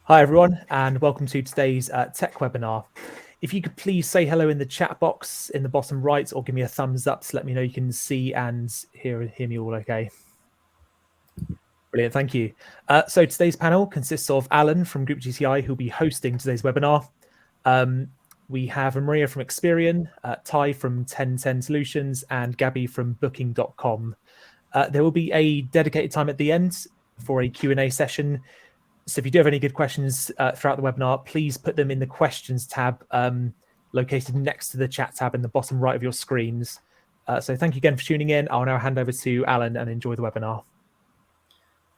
Hi everyone, and welcome to today's tech webinar. If you could please say hello in the chat box in the bottom right, or give me a thumbs up to let me know you can see and hear me all okay. Brilliant, thank you. So today's panel consists of Alan from Group GTI, who'll be hosting today's webinar. We have Maria from Experian, Ty from 1010 Solutions, and Gabby from Booking.com. There will be a dedicated time at the end for a Q&A session. So if you do have any good questions throughout the webinar, please put them in the questions tab located next to the chat tab in the bottom right of your screens. So thank you again for tuning in. I'll now hand over to Alan and enjoy the webinar.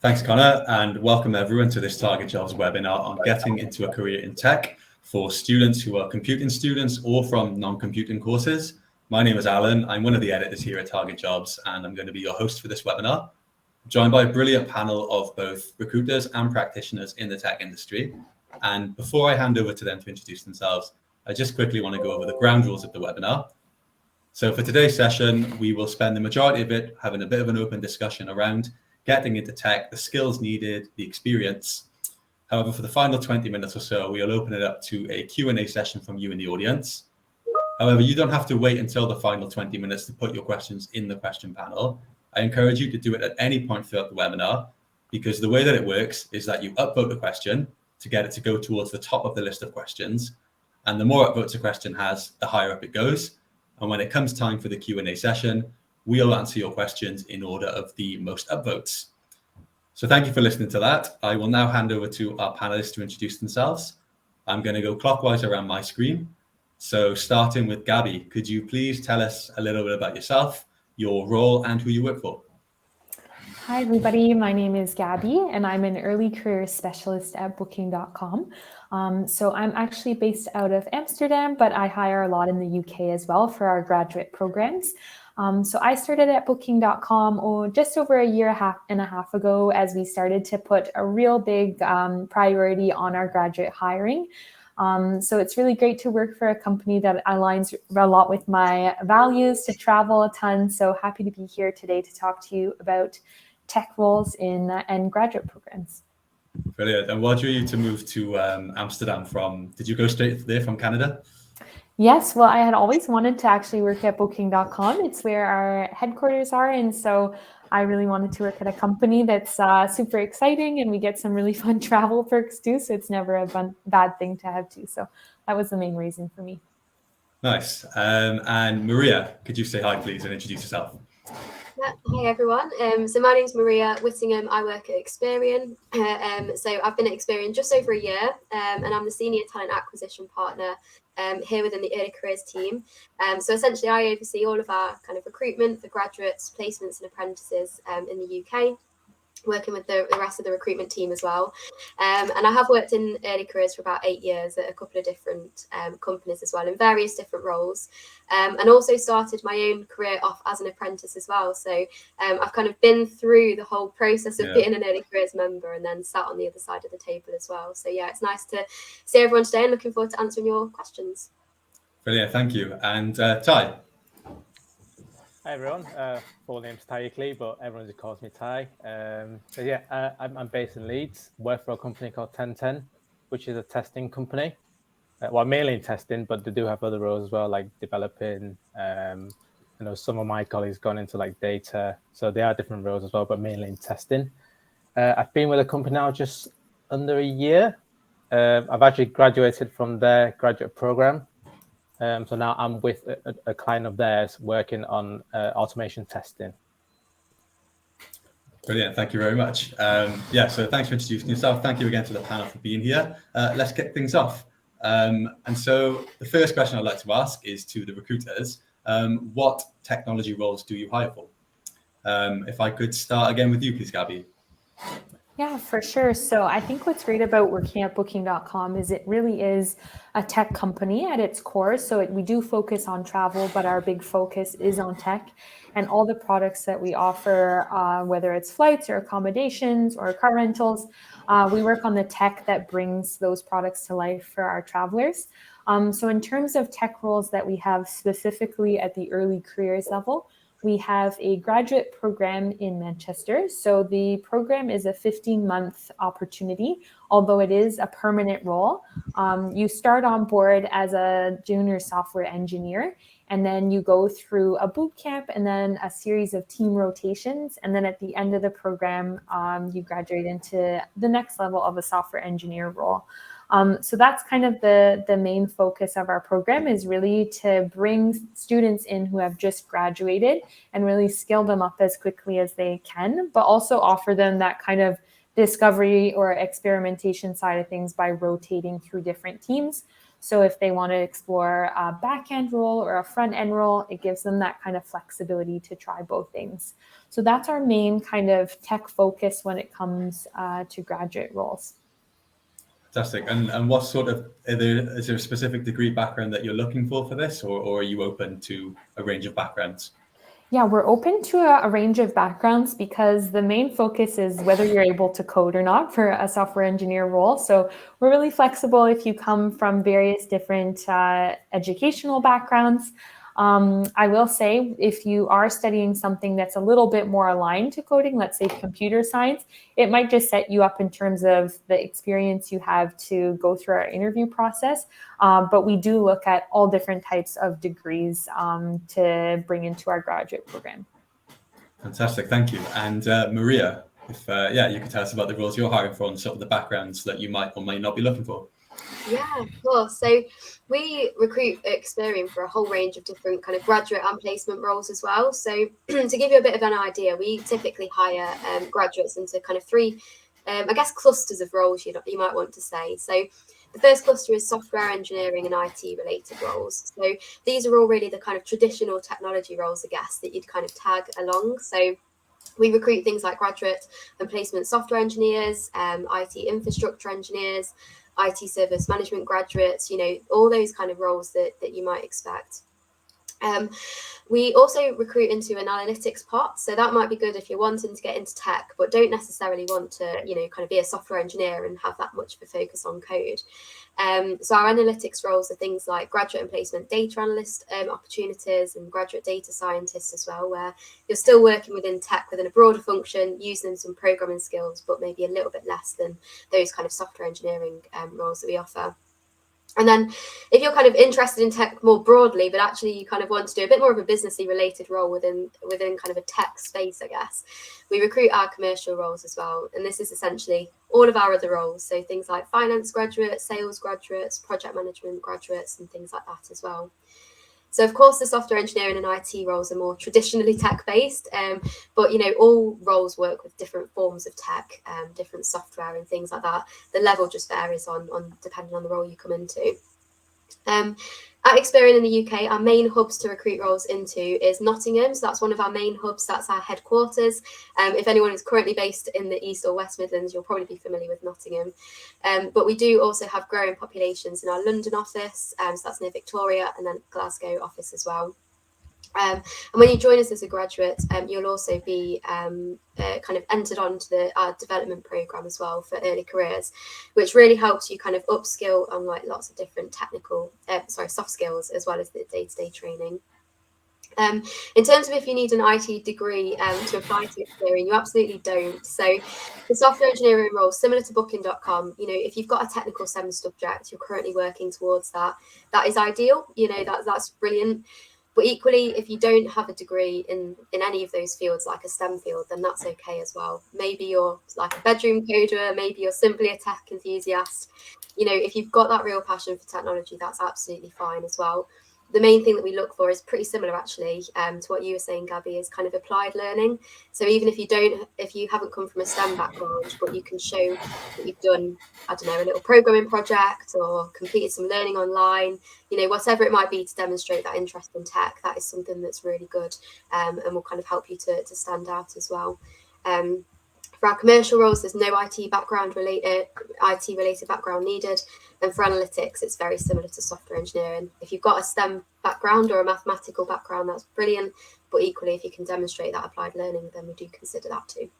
Thanks, Connor, and welcome everyone to this Target Jobs webinar on getting into a career in tech for students who are computing students or from non-computing courses. My name is Alan. I'm one of the editors here at Target Jobs, and I'm going to be your host for this webinar. Joined by a brilliant panel of both recruiters and practitioners in the tech industry. And before I hand over to them to introduce themselves, I just quickly want to go over the ground rules of the webinar. So for today's session, we will spend the majority of it having a bit of an open discussion around getting into tech, the skills needed, the experience. However, for the final 20 minutes or so, we'll open it up to a Q&A session from you in the audience. However, you don't have to wait until the final 20 minutes to put your questions in the question panel. I encourage you to do it at any point throughout the webinar, because the way that it works is that you upvote a question to get it to go towards the top of the list of questions. And the more upvotes a question has, the higher up it goes. And when it comes time for the Q&A session, we'll answer your questions in order of the most upvotes. So thank you for listening to that. I will now hand over to our panelists to introduce themselves. I'm going to go clockwise around my screen. So starting with Gabby, could you please tell us a little bit about yourself, your role, and who you work for? Hi, everybody. My name is Gabby, and I'm an early career specialist at Booking.com. So I'm actually based out of Amsterdam, but I hire a lot in the UK as well for our graduate programs. So I started at Booking.com just over a year and a half ago, as we started to put a real big priority on our graduate hiring. So it's really great to work for a company that aligns a lot with my values, to travel a ton. So happy to be here today to talk to you about tech roles and graduate programs. Brilliant. And what drew you to move to Amsterdam from? Did you go straight there from Canada? Yes, well, I had always wanted to actually work at Booking.com. It's where our headquarters are. And so I really wanted to work at a company that's super exciting, and we get some really fun travel perks too. So it's never a bad thing to have too. So that was the main reason for me. Nice. And Maria, could you say hi, please, and introduce yourself? Yeah. Hi everyone. So my name's Maria Whittingham. I work at Experian. So I've been at Experian just over a year, and I'm the senior talent acquisition partner here within the early careers team. So essentially, I oversee all of our kind of recruitment for graduates, placements, and apprentices in the UK, working with the rest of the recruitment team as well. And I have worked in early careers for about 8 years at a couple of different companies as well, in various different roles, and also started my own career off as an apprentice as well. So I've kind of been through the whole process of being an early careers member, and then sat on the other side of the table as well. So yeah, it's nice to see everyone today, and looking forward to answering your questions. Brilliant, thank you. And Ty. Hi everyone, full name's Ty Eckley, but everyone just calls me Ty. So yeah, I'm based in Leeds, work for a company called 1010, which is a testing company. Well, mainly in testing, but they do have other roles as well, like developing. Some of my colleagues gone into like data, so there are different roles as well, but mainly in testing. I've been with the company now just under a year. I've actually graduated from their graduate program. So now I'm with a client of theirs working on automation testing. Brilliant, thank you very much. So thanks for introducing yourself. Thank you again to the panel for being here. Let's kick things off. And so the first question I'd like to ask is to the recruiters. What technology roles do you hire for? If I could start again with you, please, Gabby. Yeah, for sure. So I think what's great about working at Booking.com is it really is a tech company at its core. So we do focus on travel, but our big focus is on tech, and all the products that we offer, whether it's flights or accommodations or car rentals, we work on the tech that brings those products to life for our travelers. So in terms of tech roles that we have specifically at the early careers level, we have a graduate program in Manchester. So the program is a 15-month opportunity, although it is a permanent role. You start on board as a junior software engineer, and then you go through a boot camp and then a series of team rotations. And then at the end of the program, you graduate into the next level of a software engineer role. So that's kind of the main focus of our program, is really to bring students in who have just graduated and really skill them up as quickly as they can, but also offer them that kind of discovery or experimentation side of things by rotating through different teams. So if they want to explore a back-end role or a front-end role, it gives them that kind of flexibility to try both things. So that's our main kind of tech focus when it comes to graduate roles. Fantastic. And what sort of, is there a specific degree background that you're looking for this, or are you open to a range of backgrounds? Yeah, we're open to a range of backgrounds because the main focus is whether you're able to code or not for a software engineer role. So we're really flexible if you come from various different educational backgrounds. I will say, if you are studying something that's a little bit more aligned to coding, let's say computer science, it might just set you up in terms of the experience you have to go through our interview process. But we do look at all different types of degrees to bring into our graduate program. Fantastic, thank you. And Maria, if you could tell us about the roles you're hiring for and sort of the backgrounds that you might or might not be looking for. Yeah, of course. So we recruit at Experian for a whole range of different kind of graduate and placement roles as well. So to give you a bit of an idea, we typically hire graduates into kind of three, I guess, clusters of roles you might want to say. So the first cluster is software engineering and IT related roles. So these are all really the kind of traditional technology roles, I guess, that you'd kind of tag along. So we recruit things like graduate and placement software engineers, IT infrastructure engineers, IT service management graduates, all those kind of roles that you might expect. We also recruit into an analytics pot. So that might be good if you're wanting to get into tech, but don't necessarily want to, kind of be a software engineer and have that much of a focus on code. So our analytics roles are things like graduate and placement data analyst opportunities and graduate data scientists as well, where you're still working within tech within a broader function, using some programming skills, but maybe a little bit less than those kind of software engineering roles that we offer. And then if you're kind of interested in tech more broadly, but actually you kind of want to do a bit more of a businessy related role within kind of a tech space, I guess, we recruit our commercial roles as well. And this is essentially all of our other roles. So things like finance graduates, sales graduates, project management graduates, and things like that as well. So, of course, the software engineering and IT roles are more traditionally tech-based, but, all roles work with different forms of tech, different software and things like that. The level just varies on depending on the role you come into. At Experian in the UK, our main hubs to recruit roles into is Nottingham. So that's one of our main hubs. That's our headquarters. If anyone is currently based in the East or West Midlands, you'll probably be familiar with Nottingham. But we do also have growing populations in our London office. So that's near Victoria, and then Glasgow office as well. And when you join us as a graduate, you'll also be kind of entered onto our development program as well for early careers, which really helps you kind of upskill on like lots of different soft skills, as well as the day-to-day training. In terms of if you need an IT degree to apply to Experian, you absolutely don't. So the software engineering role, similar to booking.com, if you've got a technical STEM subject, you're currently working towards that is ideal. That's brilliant. But equally, if you don't have a degree in any of those fields, like a STEM field, then that's okay as well. Maybe you're like a bedroom coder, maybe you're simply a tech enthusiast. If you've got that real passion for technology, that's absolutely fine as well. The main thing that we look for is pretty similar, actually, to what you were saying, Gabby, is kind of applied learning. So even if you haven't come from a STEM background, but you can show that you've done, I don't know, a little programming project or completed some learning online, whatever it might be to demonstrate that interest in tech, that is something that's really good and will kind of help you to stand out as well. For our commercial roles, there's no IT related background needed. And for analytics, it's very similar to software engineering. If you've got a STEM background or a mathematical background, that's brilliant. But equally, if you can demonstrate that applied learning, then we do consider that too.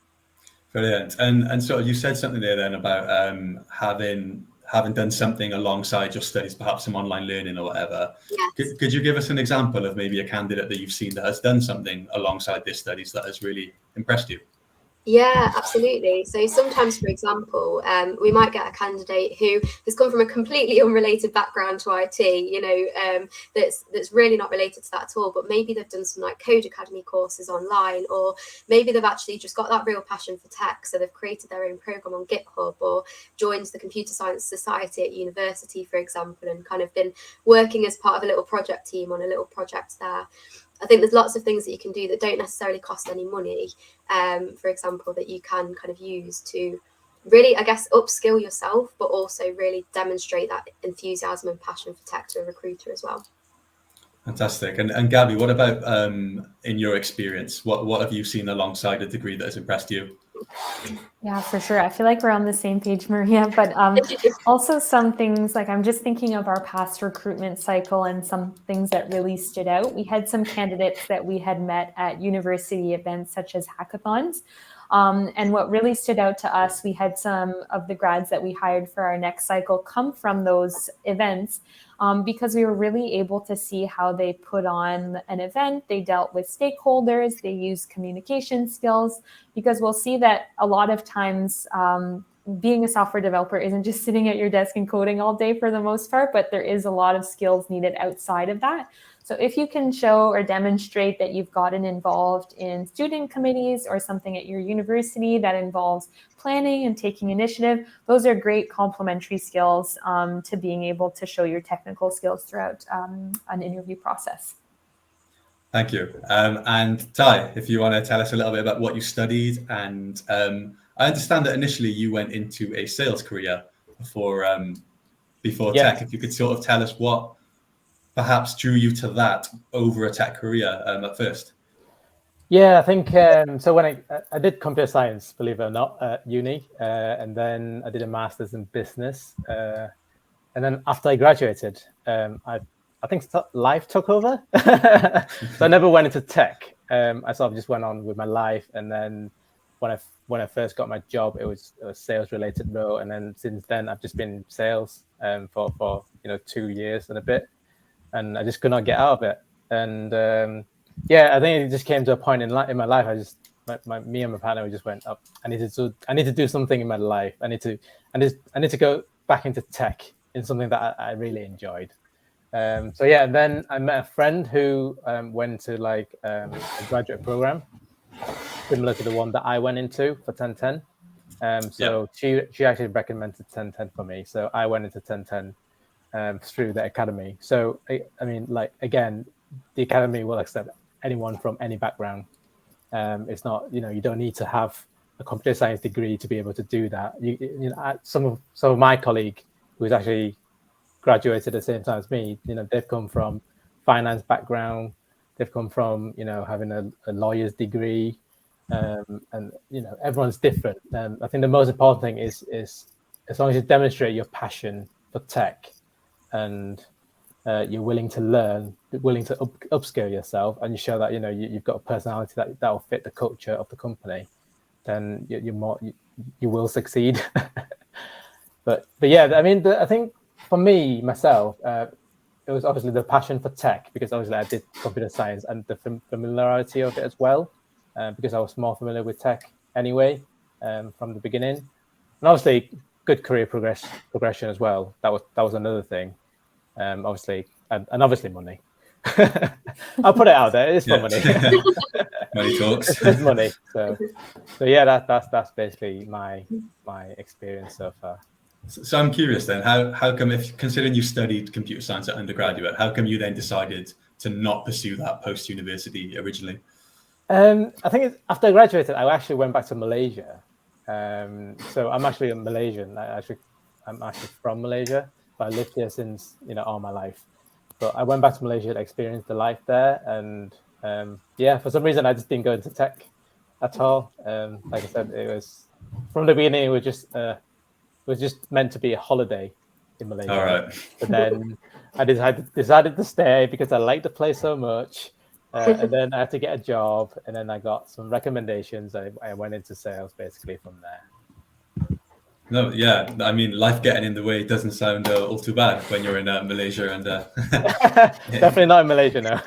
Brilliant. And so you said something there then about having having done something alongside your studies, perhaps some online learning or whatever. Yes. Could you give us an example of maybe a candidate that you've seen that has done something alongside their studies that has really impressed you? Yeah, absolutely. So sometimes, for example, we might get a candidate who has come from a completely unrelated background to IT, that's really not related to that at all, but maybe they've done some like Code Academy courses online, or maybe they've actually just got that real passion for tech. So they've created their own program on GitHub, or joined the Computer Science Society at university, for example, and kind of been working as part of a little project team on a little project there. I think there's lots of things that you can do that don't necessarily cost any money, for example, that you can kind of use to really, I guess, upskill yourself, but also really demonstrate that enthusiasm and passion for tech to a recruiter as well. Fantastic. And Gabby, what about in your experience? What have you seen alongside a degree that has impressed you? Yeah, for sure. I feel like we're on the same page, Maria, but also some things, like I'm just thinking of our past recruitment cycle and some things that really stood out. We had some candidates that we had met at university events such as hackathons. And what really stood out to us, we had some of the grads that we hired for our next cycle come from those events, because we were really able to see how they put on an event. They dealt with stakeholders, they used communication skills, because we'll see that a lot of times being a software developer isn't just sitting at your desk and coding all day for the most part, but there is a lot of skills needed outside of that. So if you can show or demonstrate that you've gotten involved in student committees or something at your university that involves planning and taking initiative, those are great complementary skills to being able to show your technical skills throughout an interview process. Thank you. And Ty, if you want to tell us a little bit about what you studied, and I understand that initially you went into a sales career before tech. If you could sort of tell us what perhaps drew you to that over a tech career at first. Yeah, I think so. When I did computer science, believe it or not, at uni, and then I did a master's in business, and then after I graduated, I think life took over. So I never went into tech. I sort of just went on with my life, and then when I first got my job, it was a sales related role, and then since then I've just been in sales for 2 years and a bit, and I just could not get out of it. And yeah, I think it just came to a point in my life. Me and my partner, we just went up. I need to do something in my life. I need to go back into tech in something that I really enjoyed. So yeah, and then I met a friend who went to like a graduate program similar to the one that I went into for 1010. So she actually recommended 1010 for me. So I went into 1010 through the academy. So I mean, like, again, the academy will accept anyone from any background. It's not, you don't need to have a computer science degree to be able to do that. Some of my colleague who's actually graduated at the same time as me, they've come from finance background, they've come from having a lawyer's degree, and everyone's different. I think the most important thing is as long as you demonstrate your passion for tech, and you're willing to learn, willing to upskill yourself, and you show that you've got a personality that will fit the culture of the company, then you will succeed. but yeah, I mean, I think for me myself, it was obviously the passion for tech, because obviously I did computer science, and the familiarity of it as well, because I was more familiar with tech anyway from the beginning, and obviously good career progression as well. That was another thing. Obviously, and obviously money. I'll put it out there. It's for money. Money talks. It's money. So yeah, that's basically my experience so far. So I'm curious then, how come, if considering you studied computer science at undergraduate, how come you then decided to not pursue that post-university originally? I think after I graduated, I actually went back to Malaysia. So I'm actually a Malaysian. I'm actually from Malaysia, but I lived here since all my life. But I went back to Malaysia to experience the life there, and yeah, for some reason I just didn't go into tech at all. Like I said, it was from the beginning. It was just meant to be a holiday in Malaysia. All right. But then I decided to stay because I liked the place so much. And then I had to get a job, and then I got some recommendations. I went into sales basically from there. No, yeah, I mean, life getting in the way doesn't sound all too bad when you're in Malaysia and Definitely not in Malaysia now.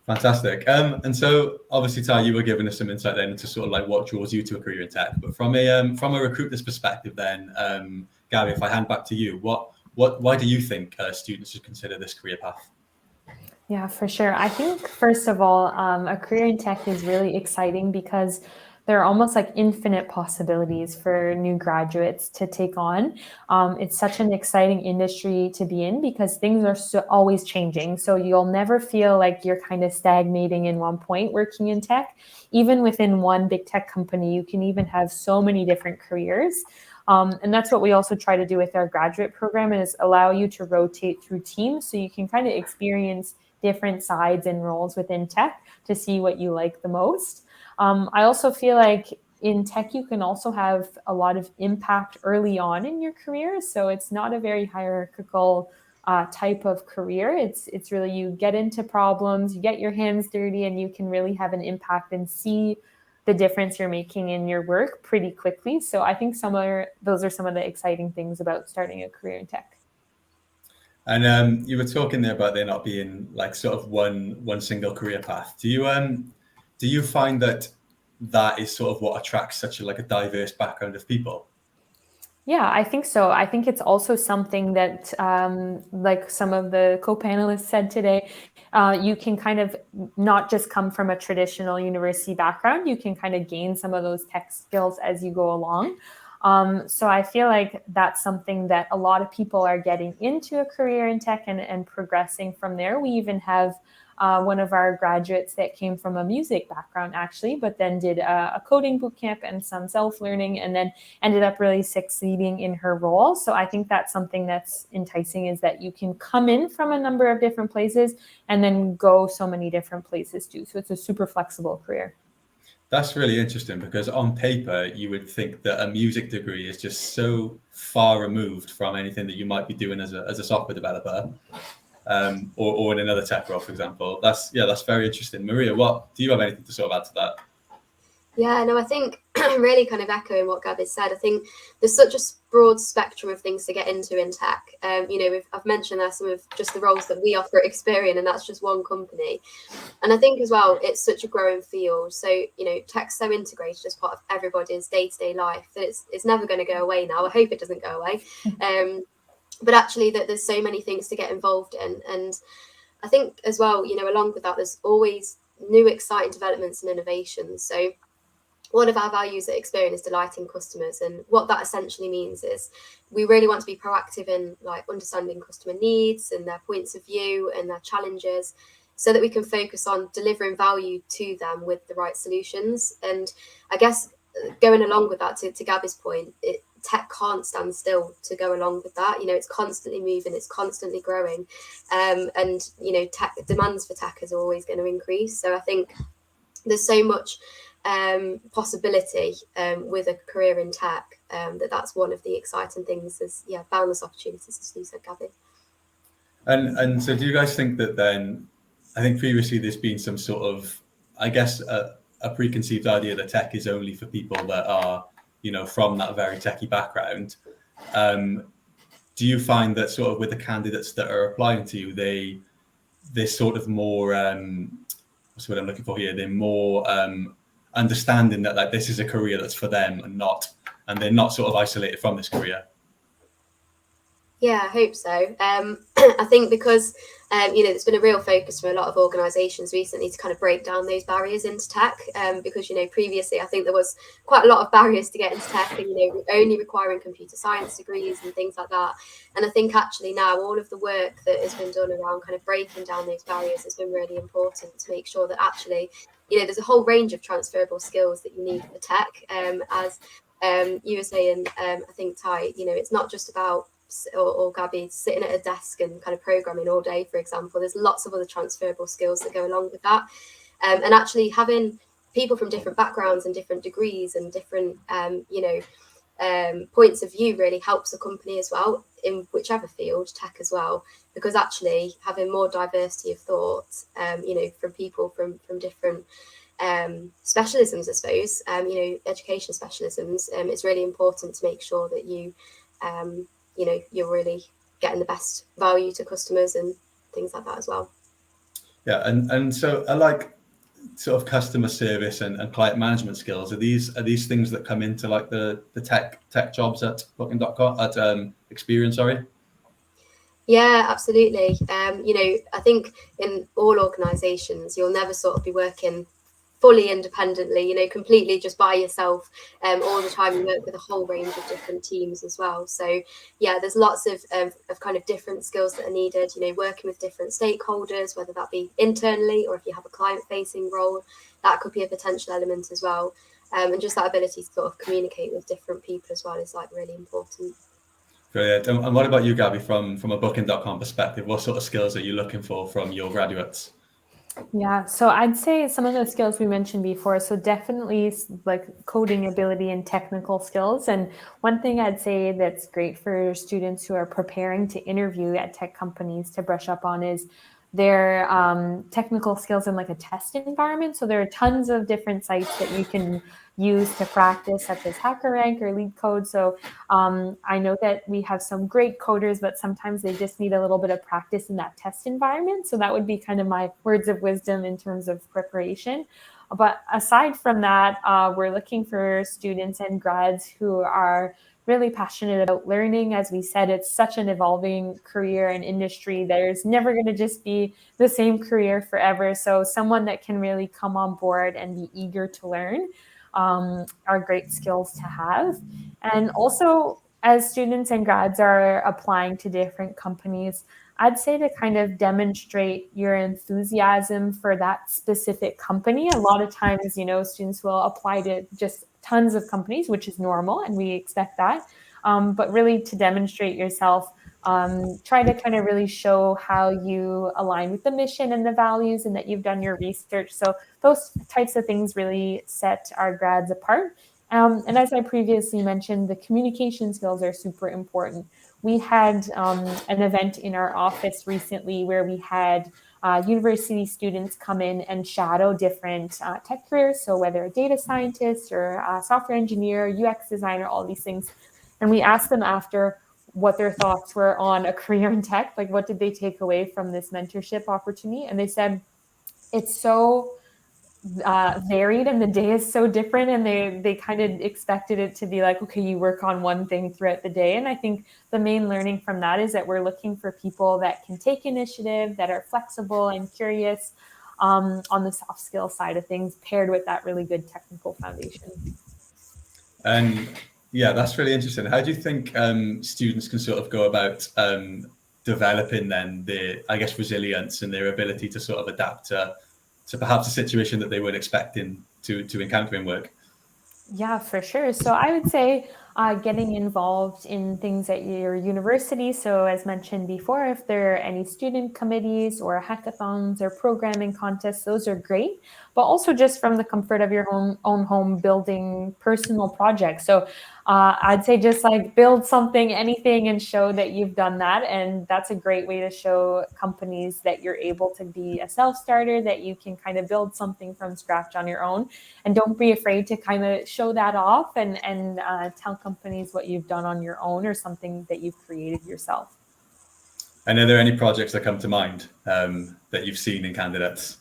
fantastic. And so obviously, Ty, you were giving us some insight then into sort of like what draws you to a career in tech. But from a recruiter's perspective, then, Gary, if I hand back to you, why do you think students should consider this career path? Yeah, for sure. I think, first of all, a career in tech is really exciting because there are almost like infinite possibilities for new graduates to take on. It's such an exciting industry to be in because things are always changing. So you'll never feel like you're kind of stagnating in one point working in tech. Even within one big tech company, you can even have so many different careers. And that's what we also try to do with our graduate program, is allow you to rotate through teams so you can kind of experience different sides and roles within tech to see what you like the most. I also feel like in tech, you can also have a lot of impact early on in your career. So it's not a very hierarchical type of career. It's really, you get into problems, you get your hands dirty, and you can really have an impact and see the difference you're making in your work pretty quickly. So I think those are some of the exciting things about starting a career in tech. And you were talking there about there not being like sort of one single career path. Do you find that is sort of what attracts such a diverse background of people? Yeah, I think so. I think it's also something that, like some of the co-panelists said today, you can kind of not just come from a traditional university background, you can kind of gain some of those tech skills as you go along. So I feel like that's something that a lot of people are getting into a career in tech and progressing from there. We even have one of our graduates that came from a music background, actually, but then did a coding bootcamp and some self-learning, and then ended up really succeeding in her role. So I think that's something that's enticing, is that you can come in from a number of different places and then go so many different places too. So it's a super flexible career. That's really interesting, because on paper you would think that a music degree is just so far removed from anything that you might be doing as a software developer, or in another tech role, for example. That's very interesting. Maria, do you have anything to sort of add to that? Yeah, no, I think really kind of echoing what Gab has said. I think there's such a broad spectrum of things to get into in tech. I've mentioned there some of just the roles that we offer at Experian, and that's just one company. And I think as well, it's such a growing field. So, tech's so integrated as part of everybody's day-to-day life that it's never going to go away now. I hope it doesn't go away. But actually that there's so many things to get involved in. And I think as well, along with that, there's always new exciting developments and innovations. So one of our values at Experian is delighting customers, and what that essentially means is we really want to be proactive in understanding customer needs and their points of view and their challenges, so that we can focus on delivering value to them with the right solutions. And I guess going along with that, to Gabby's point, tech can't stand still to go along with that. It's constantly moving, it's constantly growing, and tech demands for tech is always going to increase. So I think there's so much possibility with a career in tech, that's one of the exciting things. Is boundless opportunities, as you said, Gabby. And so do you guys think that then, I think previously there's been some sort of, I guess, a preconceived idea that tech is only for people that are, from that very techie background. Do you find that sort of with the candidates that are applying to you, they're sort of more, what's what I'm looking for here? They're more understanding that this is a career that's for them and they're not sort of isolated from this career? Yeah, I hope so. I think because, there's been a real focus from a lot of organisations recently to kind of break down those barriers into tech, because, previously I think there was quite a lot of barriers to get into tech, and, only requiring computer science degrees and things like that. And I think actually now all of the work that has been done around kind of breaking down those barriers has been really important to make sure that actually, there's a whole range of transferable skills that you need for tech. As you were saying, I think, Ty, it's not just about, or Gabby, sitting at a desk and kind of programming all day, for example. There's lots of other transferable skills that go along with that. And actually having people from different backgrounds and different degrees and different, points of view really helps a company as well, in whichever field, tech as well, because actually having more diversity of thought, from people from different specialisms, I suppose, education specialisms, it's really important to make sure that you're really getting the best value to customers and things like that as well. Yeah, and so I like sort of customer service and client management skills. Are these things that come into like the tech jobs at booking.com at Experian, sorry? Yeah, absolutely. I think in all organizations, you'll never sort of be working fully independently, completely just by yourself all the time. You work with a whole range of different teams as well. So yeah, there's lots of kind of different skills that are needed, working with different stakeholders, whether that be internally or if you have a client facing role, that could be a potential element as well. And just that ability to sort of communicate with different people as well is like really important. Brilliant. And what about you, Gabby, from a booking.com perspective? What sort of skills are you looking for from your graduates? Yeah, so I'd say some of the skills we mentioned before, so definitely like coding ability and technical skills. And one thing I'd say that's great for students who are preparing to interview at tech companies to brush up on is their technical skills in like a test environment. So there are tons of different sites that you can use to practice, such as HackerRank or LeetCode. So I know that we have some great coders, but sometimes they just need a little bit of practice in that test environment. So that would be kind of my words of wisdom in terms of preparation. But aside from that, we're looking for students and grads who are really passionate about learning. As we said, it's such an evolving career and industry. There's never going to just be the same career forever. So someone that can really come on board and be eager to learn are great skills to have. And also, as students and grads are applying to different companies, I'd say to kind of demonstrate your enthusiasm for that specific company. A lot of times, students will apply to just tons of companies, which is normal, and we expect that. But really to demonstrate yourself, try to kind of really show how you align with the mission and the values and that you've done your research. So those types of things really set our grads apart. And as I previously mentioned, the communication skills are super important. We had an event in our office recently where we had university students come in and shadow different tech careers. So whether a data scientist or a software engineer, UX designer, all these things. And we asked them after what their thoughts were on a career in tech, like what did they take away from this mentorship opportunity? And they said, it's so varied and the day is so different, and they kind of expected it to be like, okay, you work on one thing throughout the day. And I think the main learning from that is that we're looking for people that can take initiative, that are flexible and curious on the soft skill side of things, paired with that really good technical foundation. And yeah, that's really interesting. How do you think students can sort of go about developing then their, I guess, resilience and their ability to sort of adapt to perhaps a situation that they weren't expecting to encounter in work? Yeah, for sure. So I would say getting involved in things at your university. So as mentioned before, if there are any student committees or hackathons or programming contests, those are great. But also just from the comfort of your own home, building personal projects. So I'd say just like build something, anything, and show that you've done that. And that's a great way to show companies that you're able to be a self-starter, that you can kind of build something from scratch on your own. And don't be afraid to kind of show that off and tell companies what you've done on your own or something that you've created yourself. And are there any projects that come to mind that you've seen in candidates?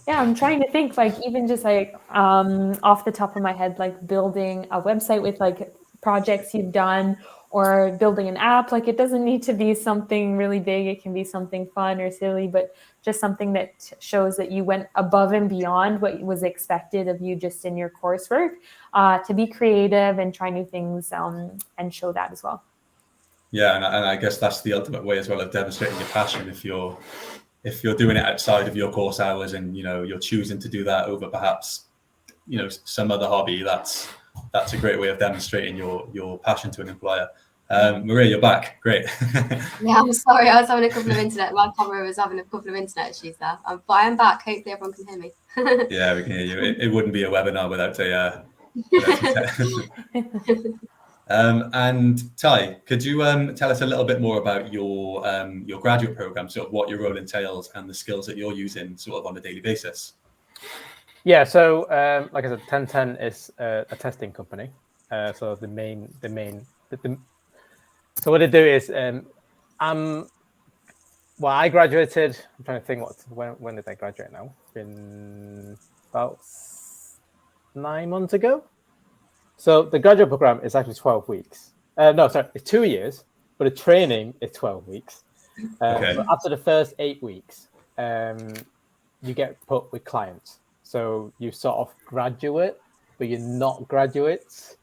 Yeah, I'm trying to think, like even just like off the top of my head, like building a website with like projects you've done, or building an app. Like it doesn't need to be something really big. It can be something fun or silly, but just something that shows that you went above and beyond what was expected of you just in your coursework, to be creative and try new things, and show that as well. Yeah, and I guess that's the ultimate way as well of demonstrating your passion. If you're doing it outside of your course hours and you're choosing to do that over perhaps some other hobby, that's a great way of demonstrating your passion to an employer. Maria, you're back. Great. Yeah, I'm sorry, I was having a couple of internet. My camera was having a couple of internet issues there, but I am back. Hopefully, everyone can hear me. Yeah, we can hear you. It wouldn't be a webinar without a. And Ty, could you tell us a little bit more about your graduate program, sort of what your role entails and the skills that you're using sort of on a daily basis? Yeah, so like I said, 1010 is a testing company. So so what they do is I graduated. I'm trying to think when did I graduate now? It's been about 9 months ago. So the graduate program is actually 12 weeks. No, sorry, it's 2 years, but the training is 12 weeks. Okay. So after the first 8 weeks, you get put with clients. So you sort of graduate, but you're not graduates.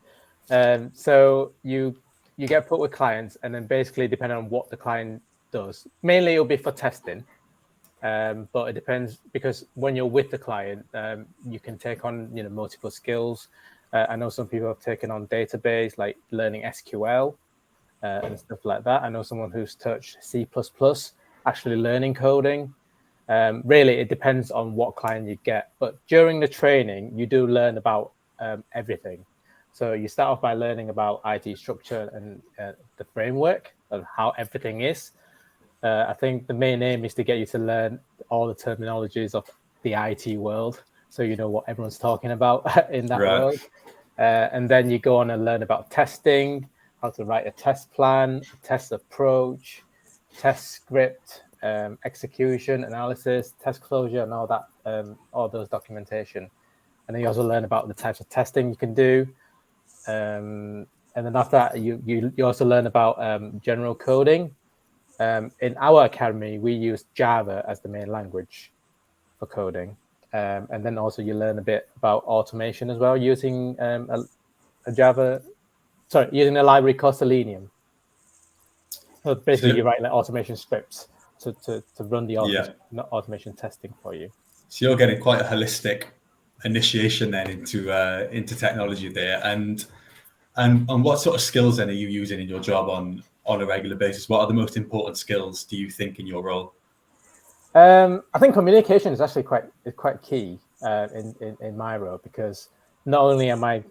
So you get put with clients, and then basically depending on what the client does, mainly it'll be for testing. But it depends, because when you're with the client, you can take on multiple skills. I know some people have taken on database, like learning SQL and stuff like that. I know someone who's touched C++, actually learning coding. Really, it depends on what client you get. But during the training, you do learn about everything. So you start off by learning about IT structure and the framework of how everything is. I think the main aim is to get you to learn all the terminologies of the IT world, so you know what everyone's talking about in that world. And then you go on and learn about testing, how to write a test plan, a test approach, test script, execution, analysis, test closure, and all that, all those documentation. And then you also learn about the types of testing you can do. And then after that, you also learn about general coding. In our academy, we use Java as the main language for coding. And then also you learn a bit about automation as well, using using a library called Selenium. So basically you write like automation scripts to run the automation testing for you. So you're getting quite a holistic initiation then into technology there. And what sort of skills then are you using in your job on a regular basis? What are the most important skills, do you think, in your role? I think communication is actually quite key in my role, because not only am I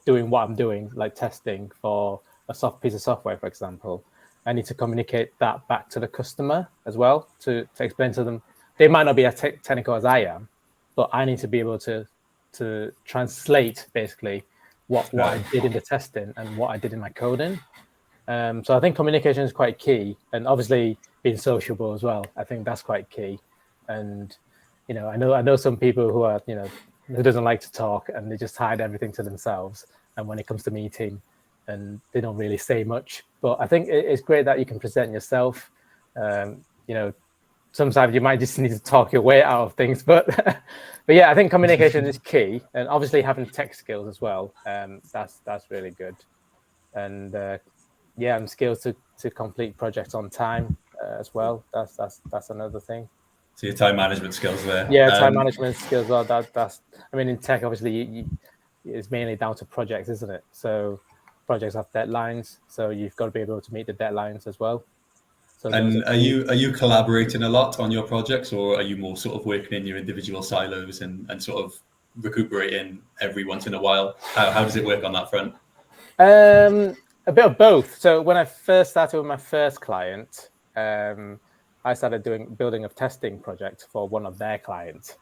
doing what I'm doing, like testing for a piece of software, for example, I need to communicate that back to the customer as well, to explain to them. They might not be as technical as I am, but I need to be able to translate basically what I did in the testing and what I did in my coding. So I think communication is quite key, and obviously being sociable as well. I think that's quite key. And I know some people who are who doesn't like to talk, and they just hide everything to themselves. And when it comes to meeting, and they don't really say much. But I think it's great that you can present yourself. Sometimes you might just need to talk your way out of things, but yeah, I think communication is key, and obviously having tech skills as well. That's really good. And and skills to complete projects on time as well. That's another thing. So your time management skills there. Yeah, time management skills. Well, that's. I mean, in tech, obviously, it's mainly down to projects, isn't it? So projects have deadlines, so you've got to be able to meet the deadlines as well. So and are you collaborating a lot on your projects, or are you more sort of working in your individual silos and sort of recuperating every once in a while? How does it work on that front? A bit of both. So when I first started with my first client, I started building a testing project for one of their clients,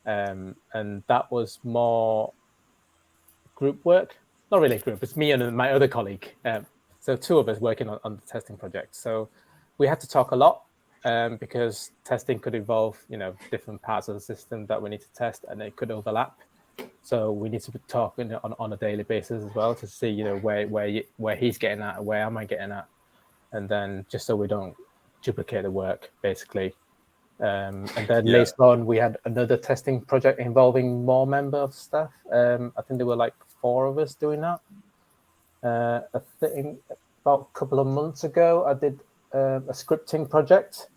and that was more group work. Not really group. It's me and my other colleague. So two of us working on the testing project. So we had to talk a lot because testing could involve different parts of the system that we need to test, and it could overlap. So we need to talk on a daily basis as well to see where he's getting at, where am I getting at, and then just so we don't duplicate the work basically. And then later on, we had another testing project involving more members of staff. I think there were like 4 of us doing that. I think about a couple of months ago, I did a scripting project.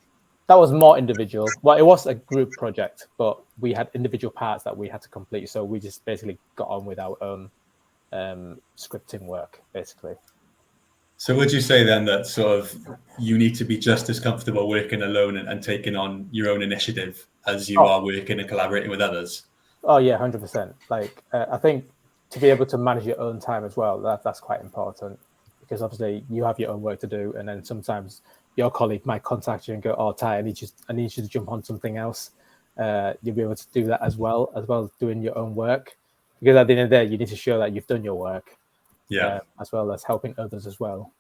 That was more individual. Well, it was a group project, but we had individual parts that we had to complete. So we just basically got on with our own scripting work, basically. So would you say then that sort of you need to be just as comfortable working alone and taking on your own initiative as you are working and collaborating with others? Oh yeah, 100%. Like I think to be able to manage your own time as well, that's quite important, because obviously you have your own work to do, and then sometimes your colleague might contact you and go, "Oh, Ty, I need you to jump on something else," you'll be able to do that as well as doing your own work. Because at the end of the day, you need to show that you've done your work, as well as helping others as well.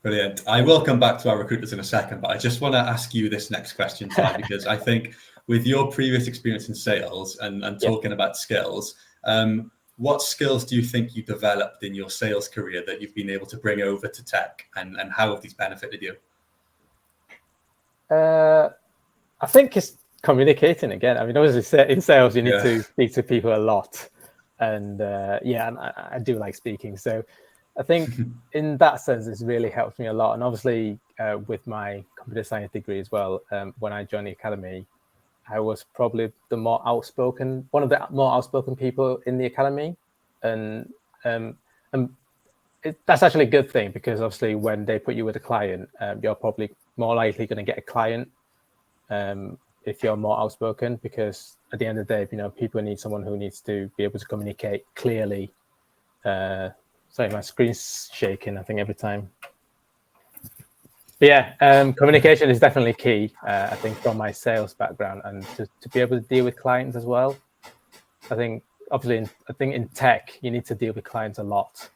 Brilliant. I will come back to our recruiters in a second, but I just want to ask you this next question, Ty, because I think with your previous experience in sales and talking about skills, what skills do you think you developed in your sales career that you've been able to bring over to tech, and how have these benefited you? I think it's communicating again. I mean, obviously in sales, you need to speak to people a lot. And and I do like speaking. So I think in that sense, it's really helped me a lot. And obviously with my computer science degree as well, when I joined the academy, I was probably one of the more outspoken people in the academy. And that's actually a good thing, because obviously when they put you with a client, you're probably more likely going to get a client if you're more outspoken, because at the end of the day, people need someone who needs to be able to communicate clearly. Sorry, my screen's shaking, I think, every time. But yeah, communication is definitely key, I think, from my sales background, and to be able to deal with clients as well. I think, obviously, in tech, you need to deal with clients a lot.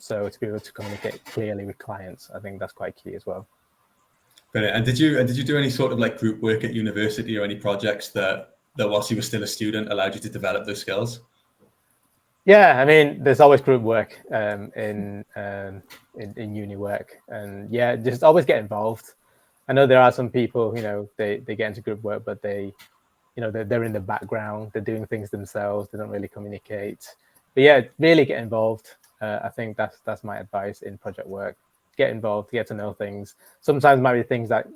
So to be able to communicate clearly with clients, I think that's quite key as well. Brilliant. And did you do any sort of like group work at university, or any projects that whilst you were still a student allowed you to develop those skills? Yeah, I mean, there's always group work in uni work, and just always get involved. I know there are some people, they get into group work, but they're in the background, they're doing things themselves, they don't really communicate. But yeah, really get involved. I think that's my advice in project work. Get involved, get to know things. Sometimes it might be things that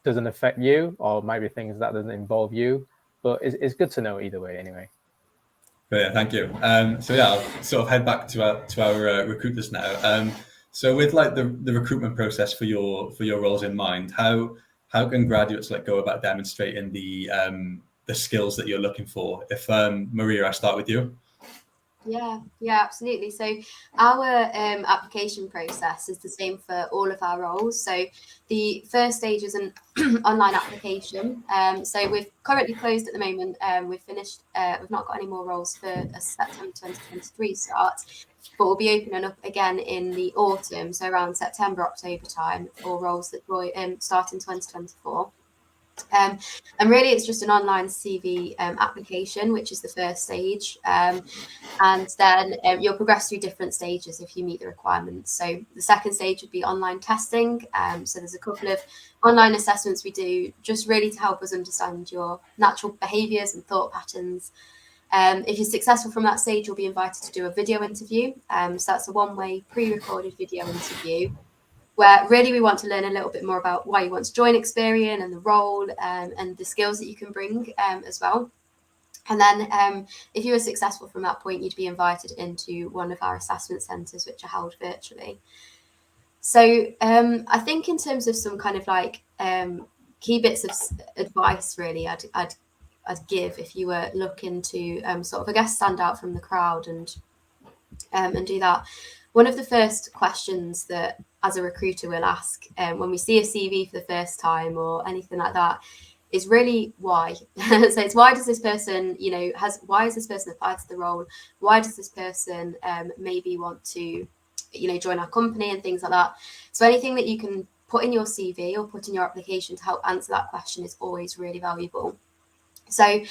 doesn't affect you, or might be things that doesn't involve you, but it's good to know either way anyway. Brilliant, thank you. So yeah, I'll sort of head back to our recruiters now. So with like the recruitment process for your roles in mind, how can graduates go about demonstrating the skills that you're looking for? If Maria, I start with you. Yeah, absolutely. So our application process is the same for all of our roles. So the first stage is an online application. So we've currently closed at the moment. We've finished. We've not got any more roles for a September 2023 start, but we'll be opening up again in the autumn, so around September, October time, for roles that start in 2024. And really, it's just an online CV application, which is the first stage. And then you'll progress through different stages if you meet the requirements. So the second stage would be online testing. So there's a couple of online assessments we do, just really to help us understand your natural behaviours and thought patterns. If you're successful from that stage, you'll be invited to do a video interview. So that's a one-way pre-recorded video interview, where really we want to learn a little bit more about why you want to join Experian and the role and the skills that you can bring as well. And then if you were successful from that point, you'd be invited into one of our assessment centres, which are held virtually. So I think in terms of some kind of key bits of advice, really, I'd give if you were looking to sort of, I guess, stand out from the crowd and do that. One of the first questions that as a recruiter we'll ask when we see a CV for the first time or anything like that is really why. So it's why does this person, why has this person applied to the role? Why does this person maybe want to, join our company and things like that? So anything that you can put in your CV or put in your application to help answer that question is always really valuable. So,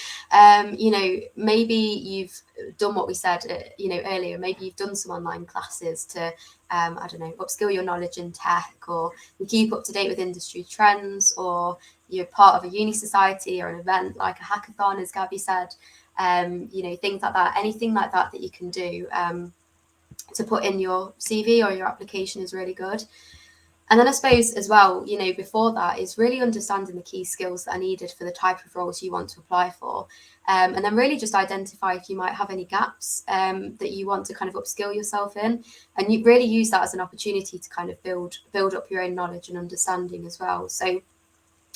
maybe you've done what we said, earlier. Maybe you've done some online classes to, upskill your knowledge in tech, or you keep up to date with industry trends, or you're part of a uni society or an event like a hackathon, as Gabby said, things like that. Anything like that that you can do to put in your CV or your application is really good. And then I suppose as well, before that is really understanding the key skills that are needed for the type of roles you want to apply for. And then really just identify if you might have any gaps that you want to kind of upskill yourself in. And you really use that as an opportunity to kind of build up your own knowledge and understanding as well. So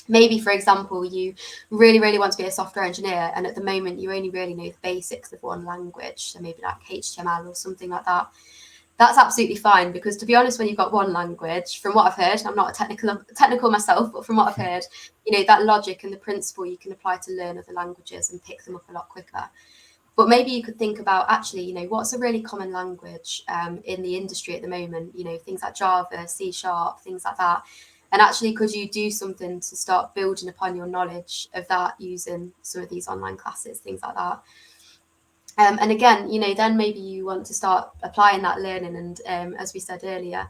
maybe, for example, you really, really want to be a software engineer, and at the moment you only really know the basics of one language, so maybe like HTML or something like that. that's absolutely fine, because to be honest, when you've got one language, from what I've heard, I'm not a technical myself, but from what I've heard, that logic and the principle you can apply to learn other languages and pick them up a lot quicker. But maybe you could think about actually, what's a really common language in the industry at the moment, things like Java, C#, things like that. And actually, could you do something to start building upon your knowledge of that using some of these online classes, things like that? And again, then maybe you want to start applying that learning and, as we said earlier,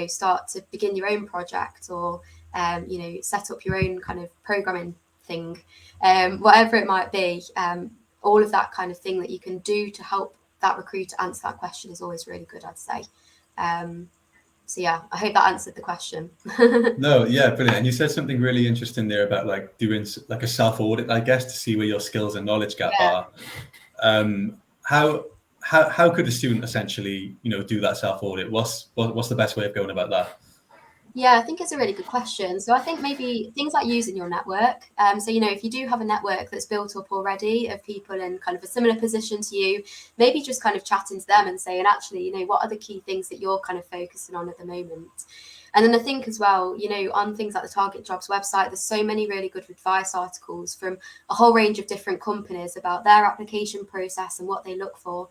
start to begin your own project or, set up your own kind of programming thing, whatever it might be. All of that kind of thing that you can do to help that recruiter answer that question is always really good, I'd say. So yeah, I hope that answered the question. No, yeah, brilliant. And you said something really interesting there about like doing like a self-audit, I guess, to see where your skills and knowledge gap are. How could a student essentially, do that self-audit? What's the best way of going about that? Yeah, I think it's a really good question. So I think maybe things like using your network. So, if you do have a network that's built up already of people in kind of a similar position to you, maybe just kind of chatting to them and saying, actually, what are the key things that you're kind of focusing on at the moment? And then I think as well, on things like the Target Jobs website, there's so many really good advice articles from a whole range of different companies about their application process and what they look for.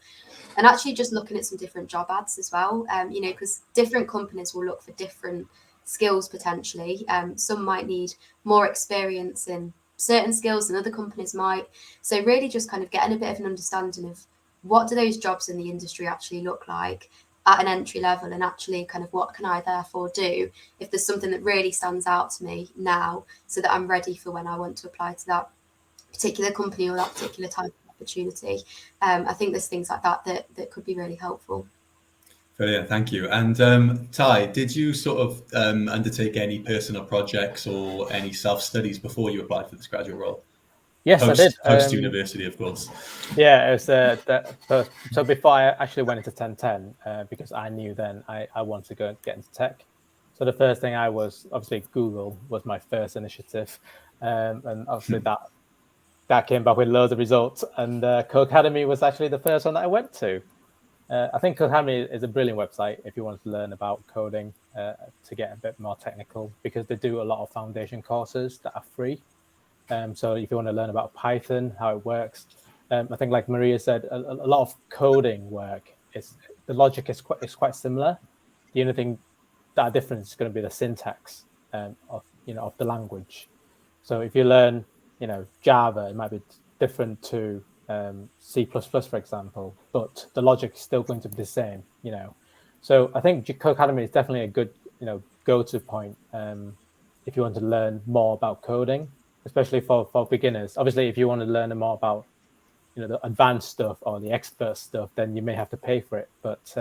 And actually just looking at some different job ads as well, because different companies will look for different skills potentially. Some might need more experience in certain skills than other companies might. So really just kind of getting a bit of an understanding of what do those jobs in the industry actually look like at an entry level, and actually kind of what can I therefore do if there's something that really stands out to me now, so that I'm ready for when I want to apply to that particular company or that particular type of opportunity. I think there's things like that could be really helpful. Brilliant, thank you. And Ty, did you sort of undertake any personal projects or any self-studies before you applied for this graduate role? Yes, I did. Post-university, of course. Yeah, it was so before I actually went into 1010, because I knew then I wanted to go get into tech. So the first thing obviously Google was my first initiative, and obviously that came back with loads of results. And Codecademy was actually the first one that I went to. I think Codecademy is a brilliant website if you want to learn about coding, to get a bit more technical, because they do a lot of foundation courses that are free. So if you want to learn about Python, how it works, I think like Maria said, a lot of coding work the logic is quite similar. The only thing that difference is going to be the syntax of the language. So if you learn Java, it might be different to C++, for example, but the logic is still going to be the same. So I think Codecademy is definitely a good go-to point if you want to learn more about coding, especially for beginners. Obviously, if you want to learn more about the advanced stuff or the expert stuff, then you may have to pay for it. But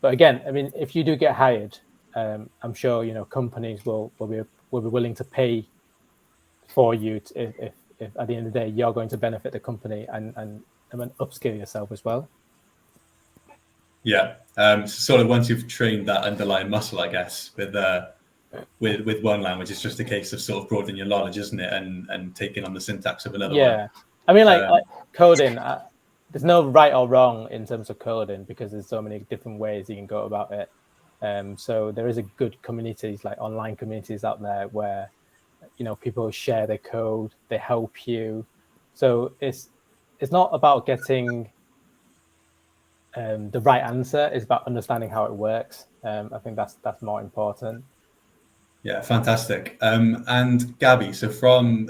again, I mean, if you do get hired, I'm sure companies will be willing to pay for you if at the end of the day you're going to benefit the company and upskill yourself as well. Yeah, so sort of once you've trained that underlying muscle, I guess, with one language, it's just a case of sort of broadening your knowledge, isn't it, and taking on the syntax of another one. Yeah, I mean, like coding, there's no right or wrong in terms of coding, because there's so many different ways you can go about it. So there is a good communities, like online communities out there where people share their code, they help you. So it's not about getting the right answer, it's about understanding how it works. I think that's more important. Yeah, fantastic. And Gabby, so from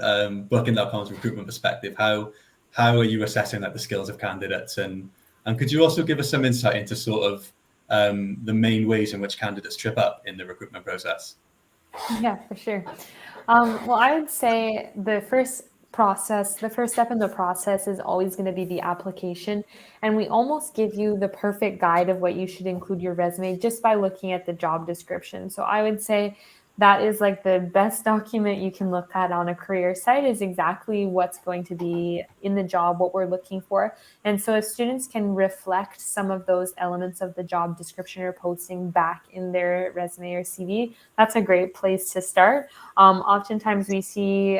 Booking.com's recruitment perspective, how are you assessing the skills of candidates, and could you also give us some insight into sort of the main ways in which candidates trip up in the recruitment process? Yeah, for sure. Well, I would say the first step in the process is always going to be the application. And we almost give you the perfect guide of what you should include your resume just by looking at the job description. So I would say that is like the best document you can look at on a career site, is exactly what's going to be in the job, what we're looking for. And so if students can reflect some of those elements of the job description or posting back in their resume or CV, that's a great place to start. Oftentimes we see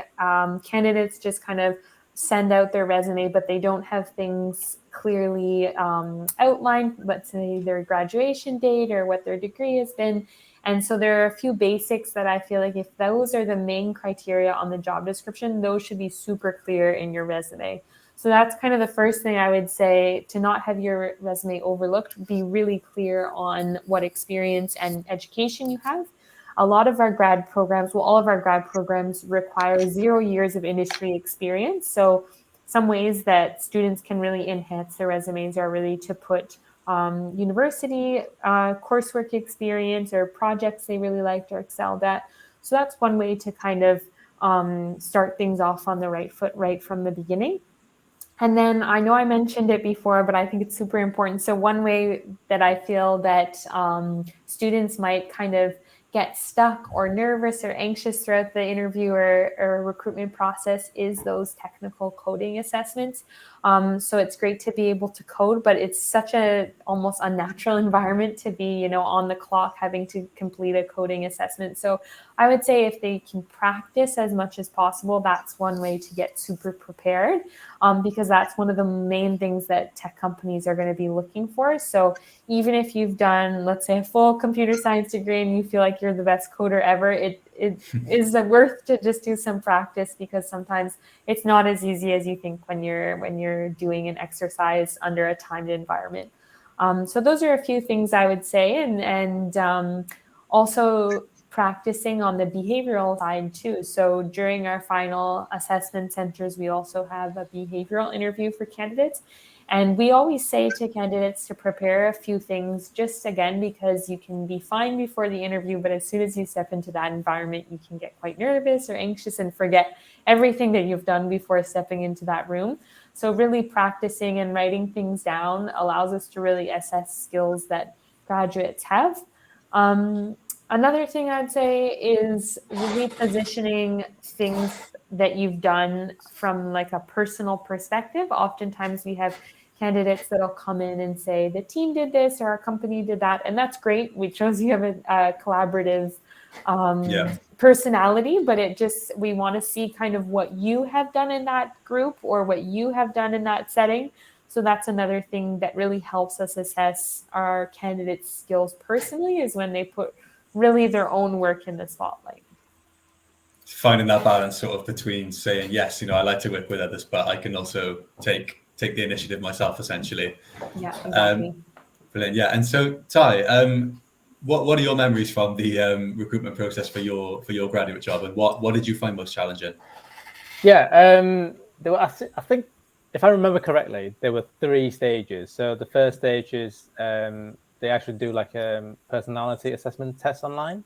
candidates just kind of send out their resume, but they don't have things clearly outline, let's say, their graduation date or what their degree has been. And so there are a few basics that I feel like if those are the main criteria on the job description, those should be super clear in your resume. So that's kind of the first thing I would say, to not have your resume overlooked. Be really clear on what experience and education you have. A lot of our grad programs, well, all of our grad programs require 0 years of industry experience. So some ways that students can really enhance their resumes are really to put university coursework experience or projects they really liked or excelled at. So that's one way to kind of start things off on the right foot right from the beginning. And then I know I mentioned it before, but I think it's super important. So one way that I feel that students might kind of get stuck or nervous or anxious throughout the interview or recruitment process is those technical coding assessments. So it's great to be able to code, but it's such a almost unnatural environment to be, you know, on the clock having to complete a coding assessment. So I would say if they can practice as much as possible, that's one way to get super prepared, because that's one of the main things that tech companies are going to be looking for. So even if you've done, let's say, a full computer science degree and you feel like you're the best coder ever, it is worth to just do some practice, because sometimes it's not as easy as you think when you're doing an exercise under a timed environment. So those are a few things I would say, and also practicing on the behavioral side too. So during our final assessment centers, we also have a behavioral interview for candidates. And we always say to candidates to prepare a few things, just again, because you can be fine before the interview, but as soon as you step into that environment, you can get quite nervous or anxious and forget everything that you've done before stepping into that room. So really practicing and writing things down allows us to really assess skills that graduates have. Another thing I'd say is really positioning things that you've done from like a personal perspective. Oftentimes we have candidates that'll come in and say, the team did this or our company did that. And that's great. We shows you have a collaborative personality, but we want to see kind of what you have done in that group or what you have done in that setting. So that's another thing that really helps us assess our candidates' skills personally, is when they put really their own work in the spotlight. Finding that balance sort of between saying, yes, you know, I like to work with others, but I can also take the initiative myself, essentially. Yeah, exactly. Brilliant. Yeah. And so, Ty, what are your memories from the recruitment process for your graduate job, and what did you find most challenging? Yeah, there were, I think, if I remember correctly, there were 3 stages. So the first stage is they actually do like a personality assessment test online.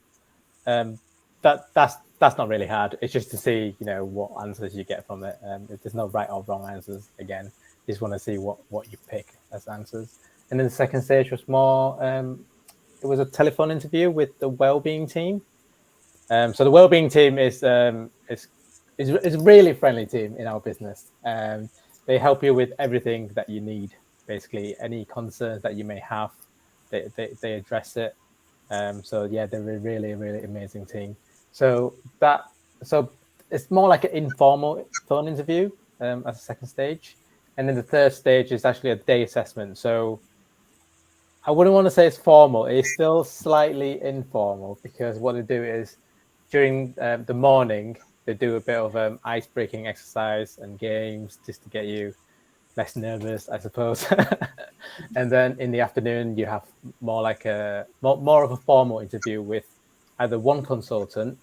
That's not really hard. It's just to see, you know, what answers you get from it. If there's no right or wrong answers, again, you just want to see what you pick as answers. And then the second stage was more, it was a telephone interview with the wellbeing team. So the wellbeing team is a really friendly team in our business. They help you with everything that you need. Basically, any concerns that you may have, they address it. So yeah, they're a really amazing team. So it's more like an informal phone interview as a second stage, and then the third stage is actually a day assessment. So I wouldn't want to say it's formal. It's still slightly informal, because what they do is during the morning, they do a bit of ice-breaking exercise and games just to get you less nervous, I suppose. And then in the afternoon, you have more like more of a formal interview with either one consultant,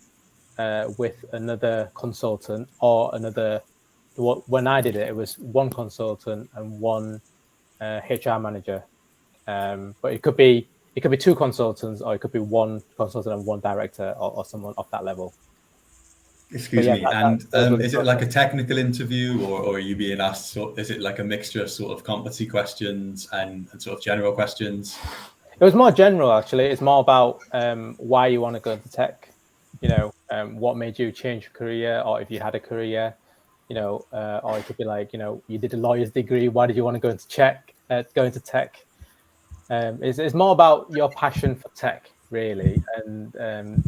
with another consultant, or another. When I did it, it was one consultant and one HR manager. But it could be 2 consultants, or it could be one consultant and one director, or someone of that level. Excuse me. Is it like a technical interview, or are you being asked? So is it like a mixture of sort of competency questions and sort of general questions? It was more general, actually. It's more about why you want to go into tech. You know, what made you change your career, or if you had a career. You know, or it could be like, you know, you did a lawyer's degree. Why did you want to go into tech? It's more about your passion for tech, really, and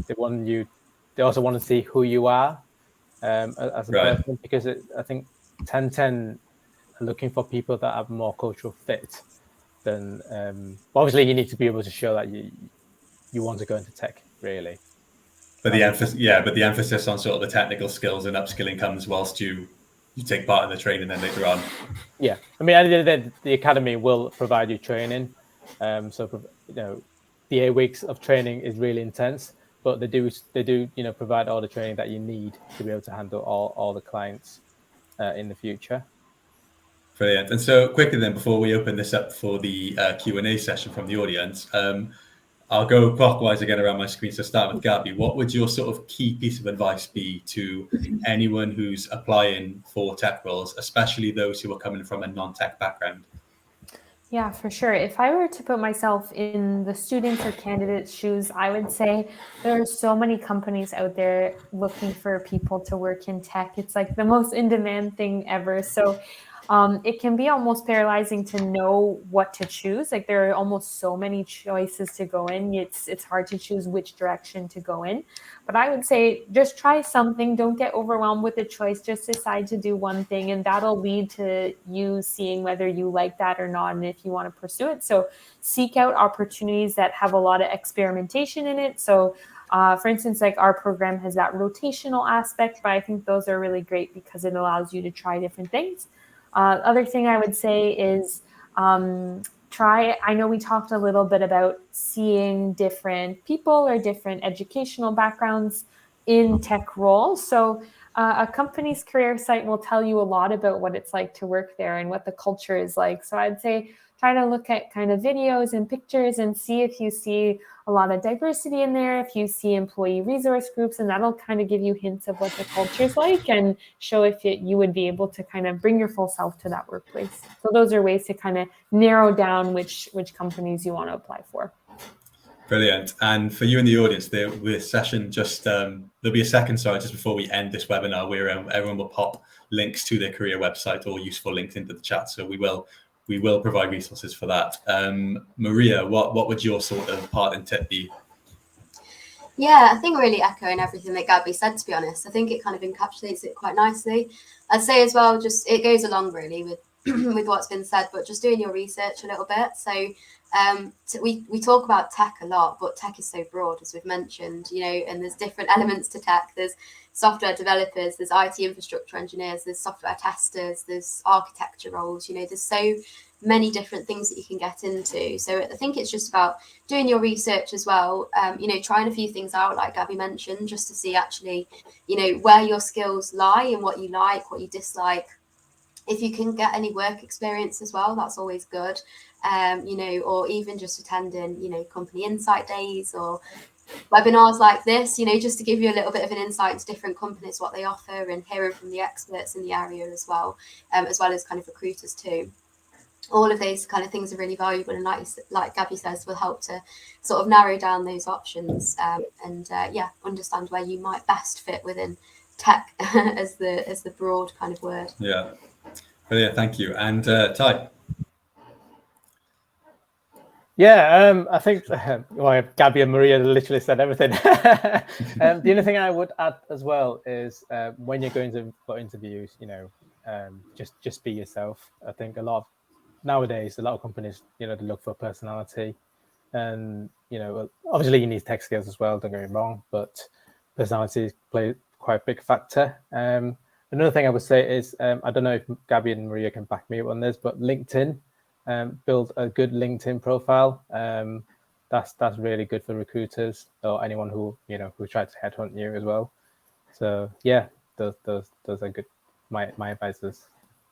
they also want to see who you are as a person, because I think 1010 looking for people that have more cultural fit, then obviously you need to be able to show that you want to go into tech, really. But the emphasis on sort of the technical skills and upskilling comes whilst you take part in the training then later on. Yeah, I mean, the academy will provide you training. So the 8 weeks of training is really intense, but they do provide all the training that you need to be able to handle all the clients in the future. Brilliant. And so quickly then, before we open this up for the Q&A session from the audience, I'll go clockwise again around my screen. So start with Gabby. What would your sort of key piece of advice be to anyone who's applying for tech roles, especially those who are coming from a non-tech background? Yeah, for sure. If I were to put myself in the students or candidates' shoes, I would say there are so many companies out there looking for people to work in tech. It's like the most in-demand thing ever. So it can be almost paralyzing to know what to choose. Like there are almost so many choices to go in. It's hard to choose which direction to go in. But I would say just try something. Don't get overwhelmed with the choice. Just decide to do one thing, and that'll lead to you seeing whether you like that or not, and if you want to pursue it. So seek out opportunities that have a lot of experimentation in it. So for instance, like our program has that rotational aspect, but I think those are really great because it allows you to try different things. Other thing I would say is I know we talked a little bit about seeing different people or different educational backgrounds in tech roles. So a company's career site will tell you a lot about what it's like to work there and what the culture is like. So I'd say try to look at kind of videos and pictures and see if you see a lot of diversity in there, if you see employee resource groups, and that'll kind of give you hints of what the culture is like and show if you would be able to kind of bring your full self to that workplace. So those are ways to kind of narrow down which companies you want to apply for. Brilliant. And for you in the audience, there'll be a second, just before we end this webinar, where everyone will pop links to their career website or useful links into the chat. So we will provide resources for that. Maria, what would your sort of parting tip be? Yeah, I think really echoing everything that Gabby said, to be honest. I think it kind of encapsulates it quite nicely. I'd say as well, just it goes along really with with what's been said, but just doing your research a little bit. So we talk about tech a lot, but tech is so broad, as we've mentioned, and there's different elements to tech. There's software developers, there's IT infrastructure engineers, there's software testers, there's architecture roles, there's so many different things that you can get into. So I think it's just about doing your research as well, trying a few things out, like Gabby mentioned, just to see actually, where your skills lie and what you like, what you dislike. If you can get any work experience as well, that's always good, or even just attending, company insight days or webinars like this, just to give you a little bit of an insight into different companies, what they offer, and hearing from the experts in the area as well as kind of recruiters too. All of those kind of things are really valuable, and like Gabby says, will help to sort of narrow down those options and understand where you might best fit within tech as the broad kind of word. Yeah, brilliant, thank you. And Ty. Yeah, I think Gabby and Maria literally said everything. The only thing I would add as well is when you're going for interviews, just be yourself. I think nowadays a lot of companies, they look for personality, and obviously you need tech skills as well. Don't get me wrong, but personality plays quite a big factor. Another thing I would say is I don't know if Gabby and Maria can back me up on this, but LinkedIn. Build a good LinkedIn profile. That's really good for recruiters or anyone who tried to headhunt you as well. So yeah, those are good. My advices.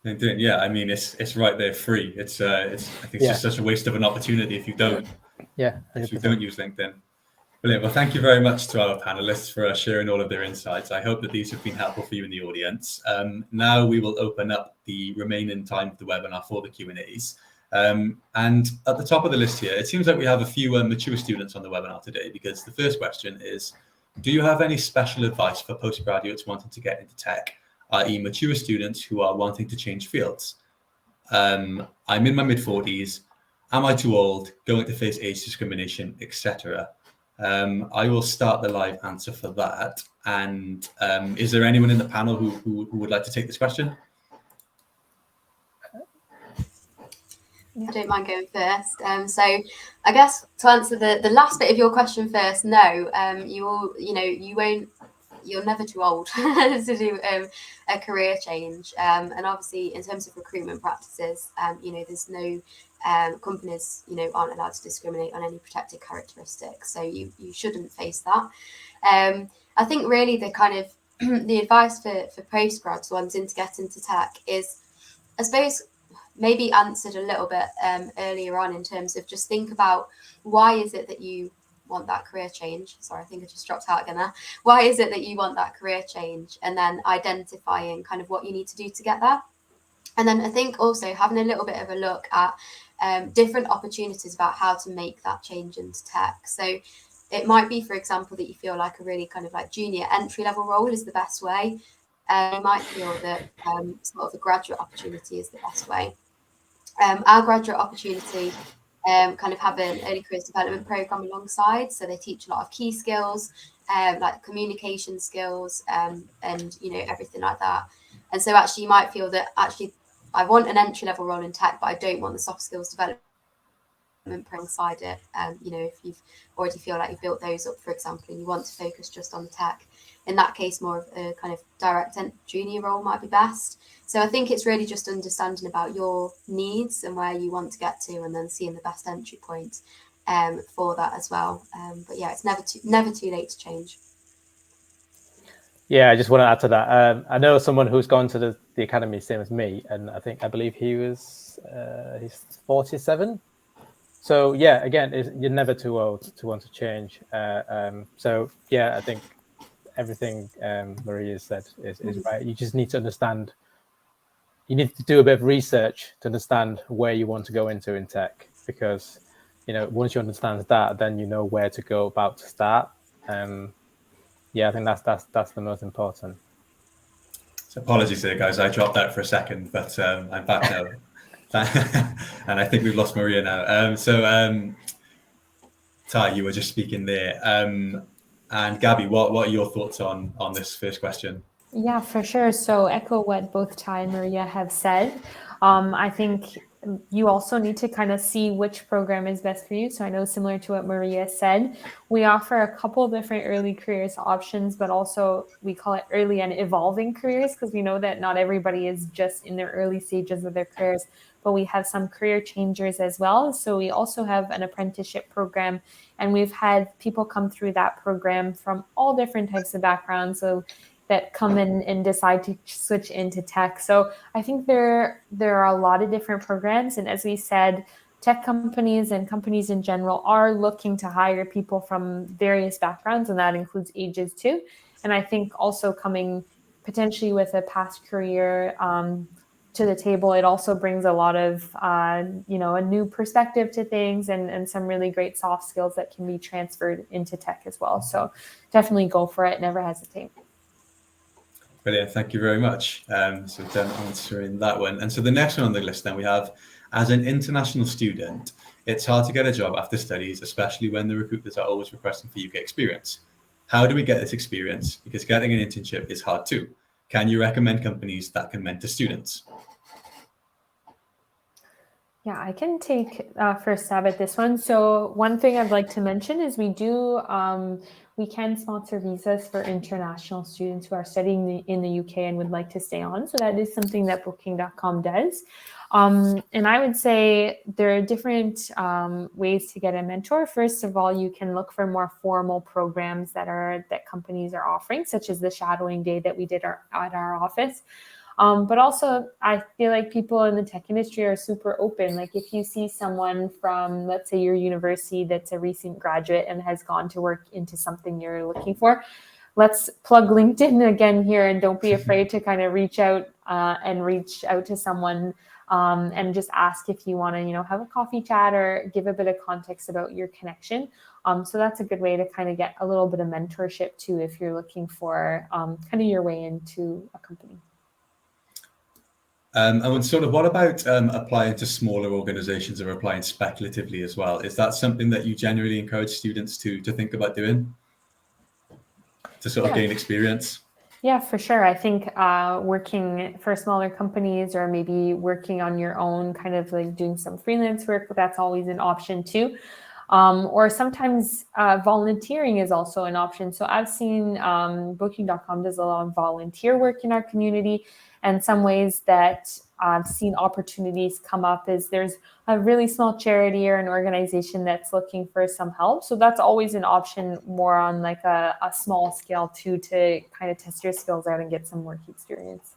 LinkedIn, yeah, I mean it's right there free. I think it's just such a waste of an opportunity if you don't. Yeah, 100%. If you don't use LinkedIn. Brilliant. Well, thank you very much to our panelists for sharing all of their insights. I hope that these have been helpful for you in the audience. Now we will open up the remaining time of the webinar for the Q&As. And at the top of the list here, it seems like we have a few mature students on the webinar today, because the first question is, do you have any special advice for postgraduates wanting to get into tech, i.e. mature students who are wanting to change fields? I'm in my mid-40s. Am I too old? Going to face age discrimination, etc.? I will start the live answer for that. And is there anyone in the panel who would like to take this question? I don't mind going first. So I guess to answer the last bit of your question first, no, you're never too old to do a career change. And obviously in terms of recruitment practices, there's no companies, aren't allowed to discriminate on any protected characteristics. So you shouldn't face that. I think really the kind of the advice for postgrads wanting to get into tech is, I suppose, maybe answered a little bit earlier on in terms of just think about why is it that you want that career change. Sorry, I think I just dropped out again there. Why is it that you want that career change? And then identifying kind of what you need to do to get there. And then I think also having a little bit of a look at different opportunities about how to make that change into tech. So it might be, for example, that you feel like a really kind of like junior entry level role is the best way. You might feel that sort of a graduate opportunity is the best way. Our graduate opportunity kind of have an early careers development program alongside. So they teach a lot of key skills, like communication skills, and everything like that. And so actually you might feel that actually I want an entry level role in tech, but I don't want the soft skills development alongside it. If you've already feel like you've built those up, for example, and you want to focus just on the tech, in that case, more of a kind of direct junior role might be best. So I think it's really just understanding about your needs and where you want to get to, and then seeing the best entry point for that as well. But yeah, it's never too late to change. Yeah, I just want to add to that. I know someone who's gone to the academy, same as me, and I believe he's 47. So yeah, again, you're never too old to want to change. So yeah, I think everything Maria said is right. You just need to understand. You need to do a bit of research to understand where you want to go into in tech, because once you understand that, then you know where to go about to start. Yeah, I think that's the most important. So apologies there, guys. I dropped out for a second, but I'm back now. And I think we've lost Maria now. Ty, you were just speaking there. And Gabby, what are your thoughts on this first question? Yeah, for sure. So echo what both Ty and Maria have said. I think you also need to kind of see which program is best for you. So I know, similar to what Maria said, we offer a couple different early careers options, but also we call it early and evolving careers, because we know that not everybody is just in their early stages of their careers, but we have some career changers as well. So we also have an apprenticeship program, and we've had people come through that program from all different types of backgrounds. So that come in and decide to switch into tech. So I think there are a lot of different programs. And as we said, tech companies and companies in general are looking to hire people from various backgrounds, and that includes ages too. And I think also coming potentially with a past career to the table, it also brings a lot of, a new perspective to things and some really great soft skills that can be transferred into tech as well. So definitely go for it. Never hesitate. Brilliant. Thank you very much. So done answering that one. And so the next one on the list then we have, as an international student, it's hard to get a job after studies, especially when the recruiters are always requesting for UK experience. How do we get this experience? Because getting an internship is hard too. Can you recommend companies that can mentor students? Yeah, I can take first stab at this one. So one thing I'd like to mention is we can sponsor visas for international students who are studying in the UK and would like to stay on. So that is something that Booking.com does. And I would say there are different ways to get a mentor. First of all, you can look for more formal programs that companies are offering, such as the shadowing day that we did at our office. But also, I feel like people in the tech industry are super open. Like if you see someone from, let's say, your university that's a recent graduate and has gone to work into something you're looking for, let's plug LinkedIn again here, and don't be afraid to kind of reach out to someone and just ask if you want to, have a coffee chat or give a bit of context about your connection. So that's a good way to kind of get a little bit of mentorship too, if you're looking for kind of your way into a company. And sort of what about applying to smaller organizations or applying speculatively as well? Is that something that you generally encourage students to think about doing to sort of gain experience? Yeah, for sure. I think working for smaller companies or maybe working on your own, kind of like doing some freelance work, that's always an option too. Or sometimes volunteering is also an option. So I've seen Booking.com does a lot of volunteer work in our community. And some ways that I've seen opportunities come up is there's a really small charity or an organization that's looking for some help. So that's always an option more on like a small scale too, to kind of test your skills out and get some work experience.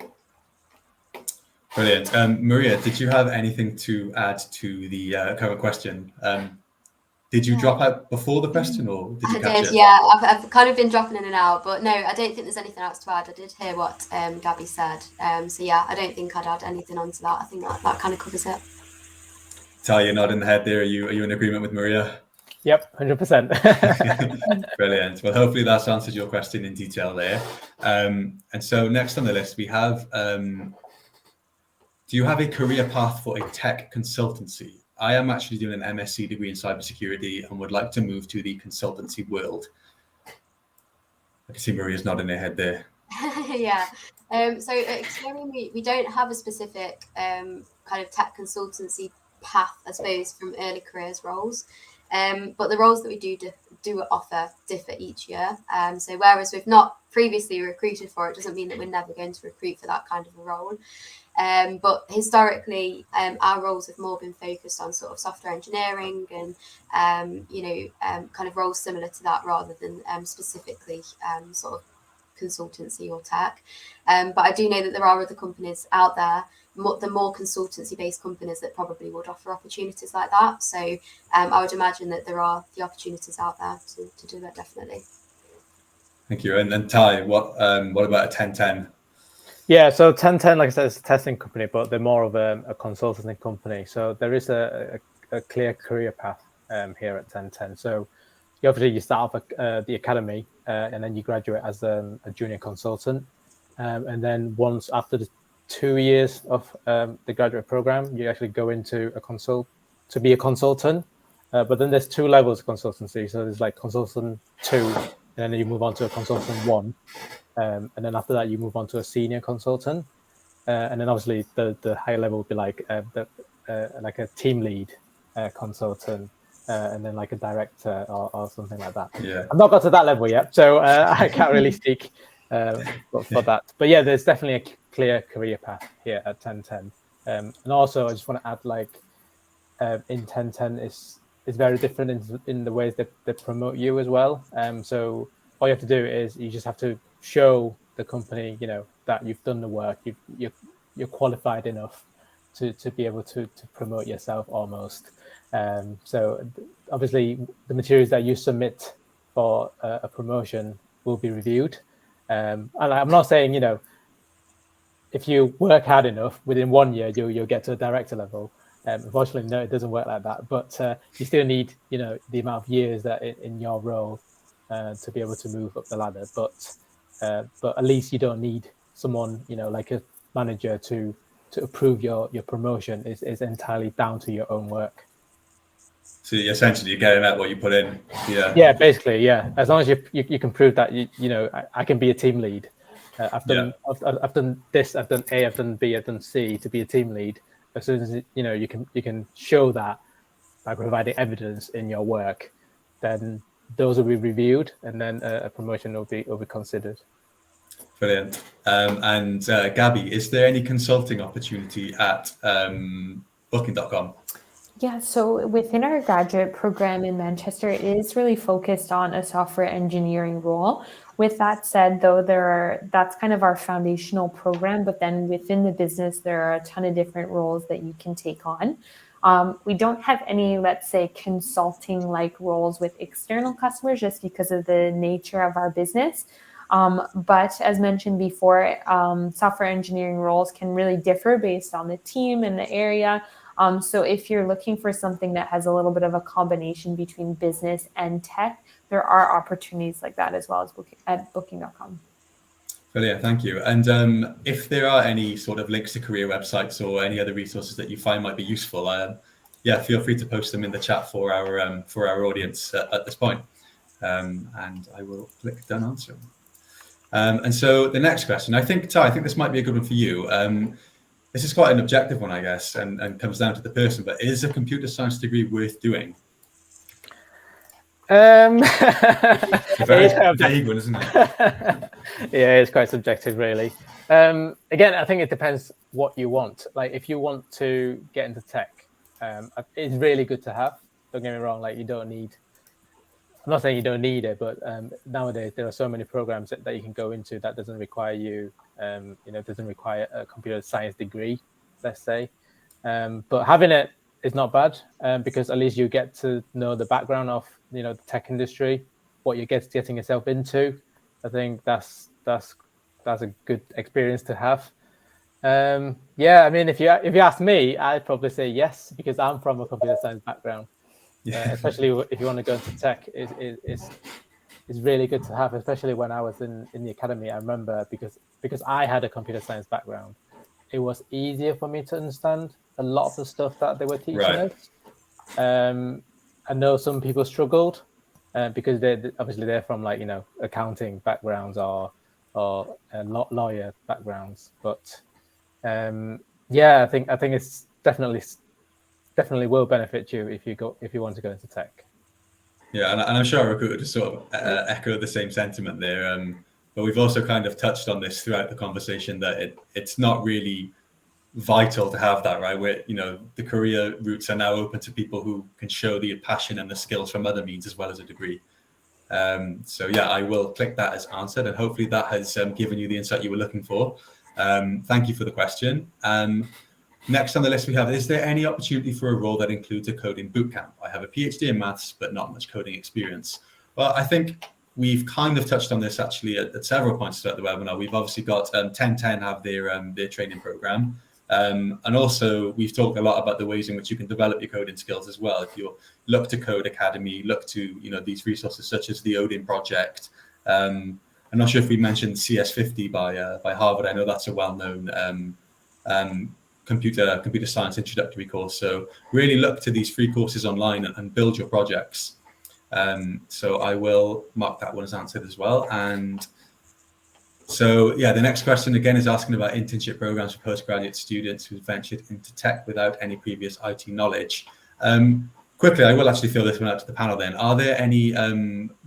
Brilliant. Maria, did you have anything to add to the current question? Did you drop out before the question, or did you catch it? Yeah. I've kind of been dropping in and out, but no, I don't think there's anything else to add. I did hear what Gabby said. So yeah, I don't think I'd add anything onto that. I think that kind of covers it. Ty, you're nodding the head there. Are you in agreement with Maria? Yep, 100%. Brilliant. Well, hopefully that's answered your question in detail there. And so next on the list, we have, do you have a career path for a tech consultancy? I am actually doing an MSc degree in cybersecurity and would like to move to the consultancy world. I can see Maria's nodding her head there. Yeah. So at Experian, we don't have a specific kind of tech consultancy path, I suppose, from early careers roles. But the roles that we do offer differ each year. So whereas we've not previously recruited for it, doesn't mean that we're never going to recruit for that kind of a role. But historically, our roles have more been focused on sort of software engineering and, kind of roles similar to that rather than specifically sort of consultancy or tech. But I do know that there are other companies out there, the more consultancy-based companies that probably would offer opportunities like that. So I would imagine that there are the opportunities out there to do that, definitely. Thank you. And then Ty, what about a 1010? Yeah, so 1010, like I said, is a testing company, but they're more of a consulting company. So there is a clear career path here at 1010. So you start off at the academy and then you graduate as a junior consultant. And then once after the 2 years of the graduate program, you actually go into to be a consultant. But then there's 2 levels of consultancy. So there's like consultant 2, and then you move on to a consultant 1. And then after that, you move on to a senior consultant. And then obviously the higher level would be like like a team lead consultant, and then like a director or something like that. Yeah. I've not got to that level yet, so I can't really speak for that. But yeah, there's definitely a clear career path here at 1010. And also, I just want to add, like, in 1010 is very different in the ways that they promote you as well. So all you have to do is you just have to show the company, that you've done the work, you're qualified enough to be able to promote yourself almost. So obviously the materials that you submit for a promotion will be reviewed. And I'm not saying, if you work hard enough, within 1 year, you'll get to a director level. Unfortunately, no, it doesn't work like that. But you still need, the amount of years that in your role to be able to move up the ladder. But at least you don't need someone, like a manager to approve your promotion. Is entirely down to your own work. So essentially, you're getting at what you put in. Yeah. Yeah, basically, yeah. As long as you can prove that I can be a team lead. I've done this, I've done A, I've done B, I've done C to be a team lead. As soon as you can show that by providing evidence in your work, then those will be reviewed, and then a promotion will be considered. Brilliant. And Gabby, is there any consulting opportunity at Booking.com? Yeah, so within our graduate program in Manchester, it is really focused on a software engineering role. With that said, though, that's kind of our foundational program, but then within the business, there are a ton of different roles that you can take on. We don't have any, let's say, consulting-like roles with external customers just because of the nature of our business. But as mentioned before, software engineering roles can really differ based on the team and the area. So if you're looking for something that has a little bit of a combination between business and tech, there are opportunities like that as well as at Booking.com. Brilliant, thank you. And if there are any sort of links to career websites or any other resources that you find might be useful, feel free to post them in the chat for our audience at this point. And I will click done answering. And so the next question, I think, Ty, I think this might be a good one for you. This is quite an objective one, I guess, and comes down to the person, but is a computer science degree worth doing? It's a very vague one, isn't it? Yeah, it's quite subjective, really. Again, I think it depends what you want. Like, if you want to get into tech, it's really good to have. Don't get me wrong, like, you don't need, I'm not saying you don't need it, but nowadays there are so many programs that you can go into that doesn't require you, doesn't require a computer science degree, let's say. But having it is not bad, because at least you get to know the background of, the tech industry, what you're getting yourself into. I think that's a good experience to have. Yeah, I mean, if you ask me, I'd probably say yes, because I'm from a computer science background. Yeah. Especially if you want to go into tech, it's really good to have, especially when I was in the academy. I remember because I had a computer science background, it was easier for me to understand a lot of the stuff that they were teaching us. I know some people struggled because they're from, like, accounting backgrounds or lawyer backgrounds. But yeah, I think it's definitely will benefit you if you want to go into tech. Yeah, and I'm sure our recruiter just sort of echoed the same sentiment there. But we've also kind of touched on this throughout the conversation that it's not really vital to have that, right? Where, the career routes are now open to people who can show the passion and the skills from other means as well as a degree. So yeah, I will click that as answered, and hopefully that has given you the insight you were looking for. Thank you for the question. Next on the list we have, is there any opportunity for a role that includes a coding bootcamp? I have a PhD in maths, but not much coding experience. Well, I think we've kind of touched on this actually at several points throughout the webinar. We've obviously got 1010 have their training program. And also we've talked a lot about the ways in which you can develop your coding skills as well. If you look to Code Academy, look to, these resources such as the Odin project. I'm not sure if we mentioned CS50 by Harvard. I know that's a well-known computer science introductory course. So really look to these free courses online and build your projects. So I will mark that one as answered as well. And so, yeah, the next question again is asking about internship programs for postgraduate students who ventured into tech without any previous IT knowledge. Quickly, I will actually throw this one out to the panel then. Are there any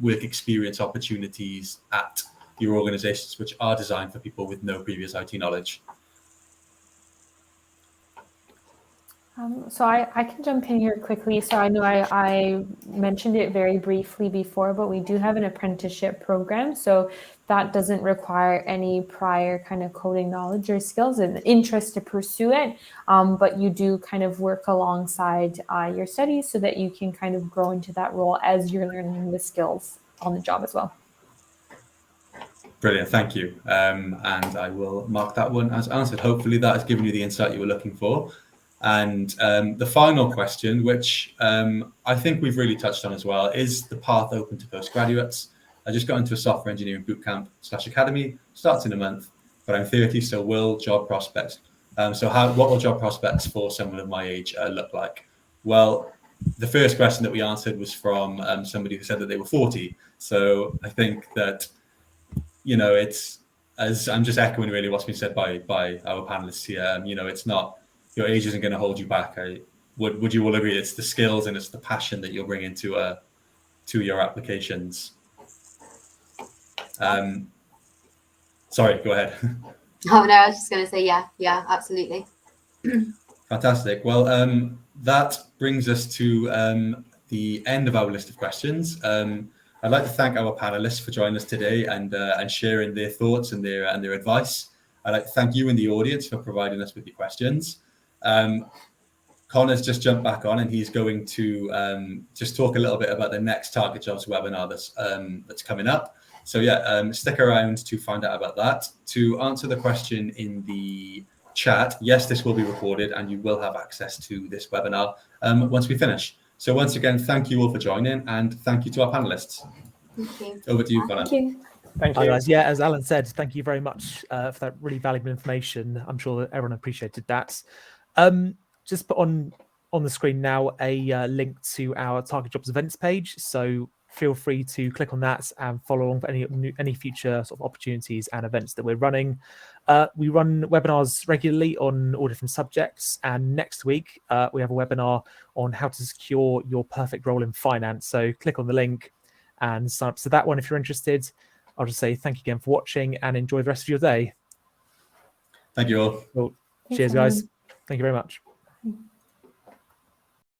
work experience opportunities at your organizations which are designed for people with no previous IT knowledge? So I can jump in here quickly. So I know I mentioned it very briefly before, but we do have an apprenticeship program. So that doesn't require any prior kind of coding knowledge or skills and interest to pursue it. But you do kind of work alongside your studies so that you can kind of grow into that role as you're learning the skills on the job as well. Brilliant, thank you. And I will mark that one as answered. Hopefully that has given you the insight you were looking for. And the final question, which I think we've really touched on as well, is the path open to postgraduates. I just got into a software engineering bootcamp / academy, starts in a month, but I'm 30, so will job prospects. What will job prospects for someone of my age look like? Well, the first question that we answered was from somebody who said that they were 40. So I think that, it's, as I'm just echoing really what's been said by our panelists here, it's not, your age isn't going to hold you back. Would you all agree? It's the skills and it's the passion that you'll bring into to your applications. Sorry, go ahead. Oh no, I was just going to say yeah, absolutely. Fantastic. Well, that brings us to the end of our list of questions. I'd like to thank our panelists for joining us today and sharing their thoughts and their advice. I'd like to thank you in the audience for providing us with your questions. Connor's just jumped back on and he's going to just talk a little bit about the next Target Jobs webinar that's coming up. So yeah, stick around to find out about that. To answer the question in the chat, yes, this will be recorded and you will have access to this webinar once we finish. So once again, thank you all for joining and thank you to our panelists. Thank you. Over to you, Connor. Thank you. Thank you. Hi guys. Yeah, as Alan said, thank you very much for that really valuable information. I'm sure that everyone appreciated that. Just put on the screen now a link to our Target Jobs events page. So feel free to click on that and follow along for any future sort of opportunities and events that we're running. We run webinars regularly on all different subjects, and next week we have a webinar on how to secure your perfect role in finance. So click on the link and sign up to that one if you're interested. I'll just say thank you again for watching and enjoy the rest of your day. Thank you all. Well, Thanks, cheers, everyone. guys. Thank you very much.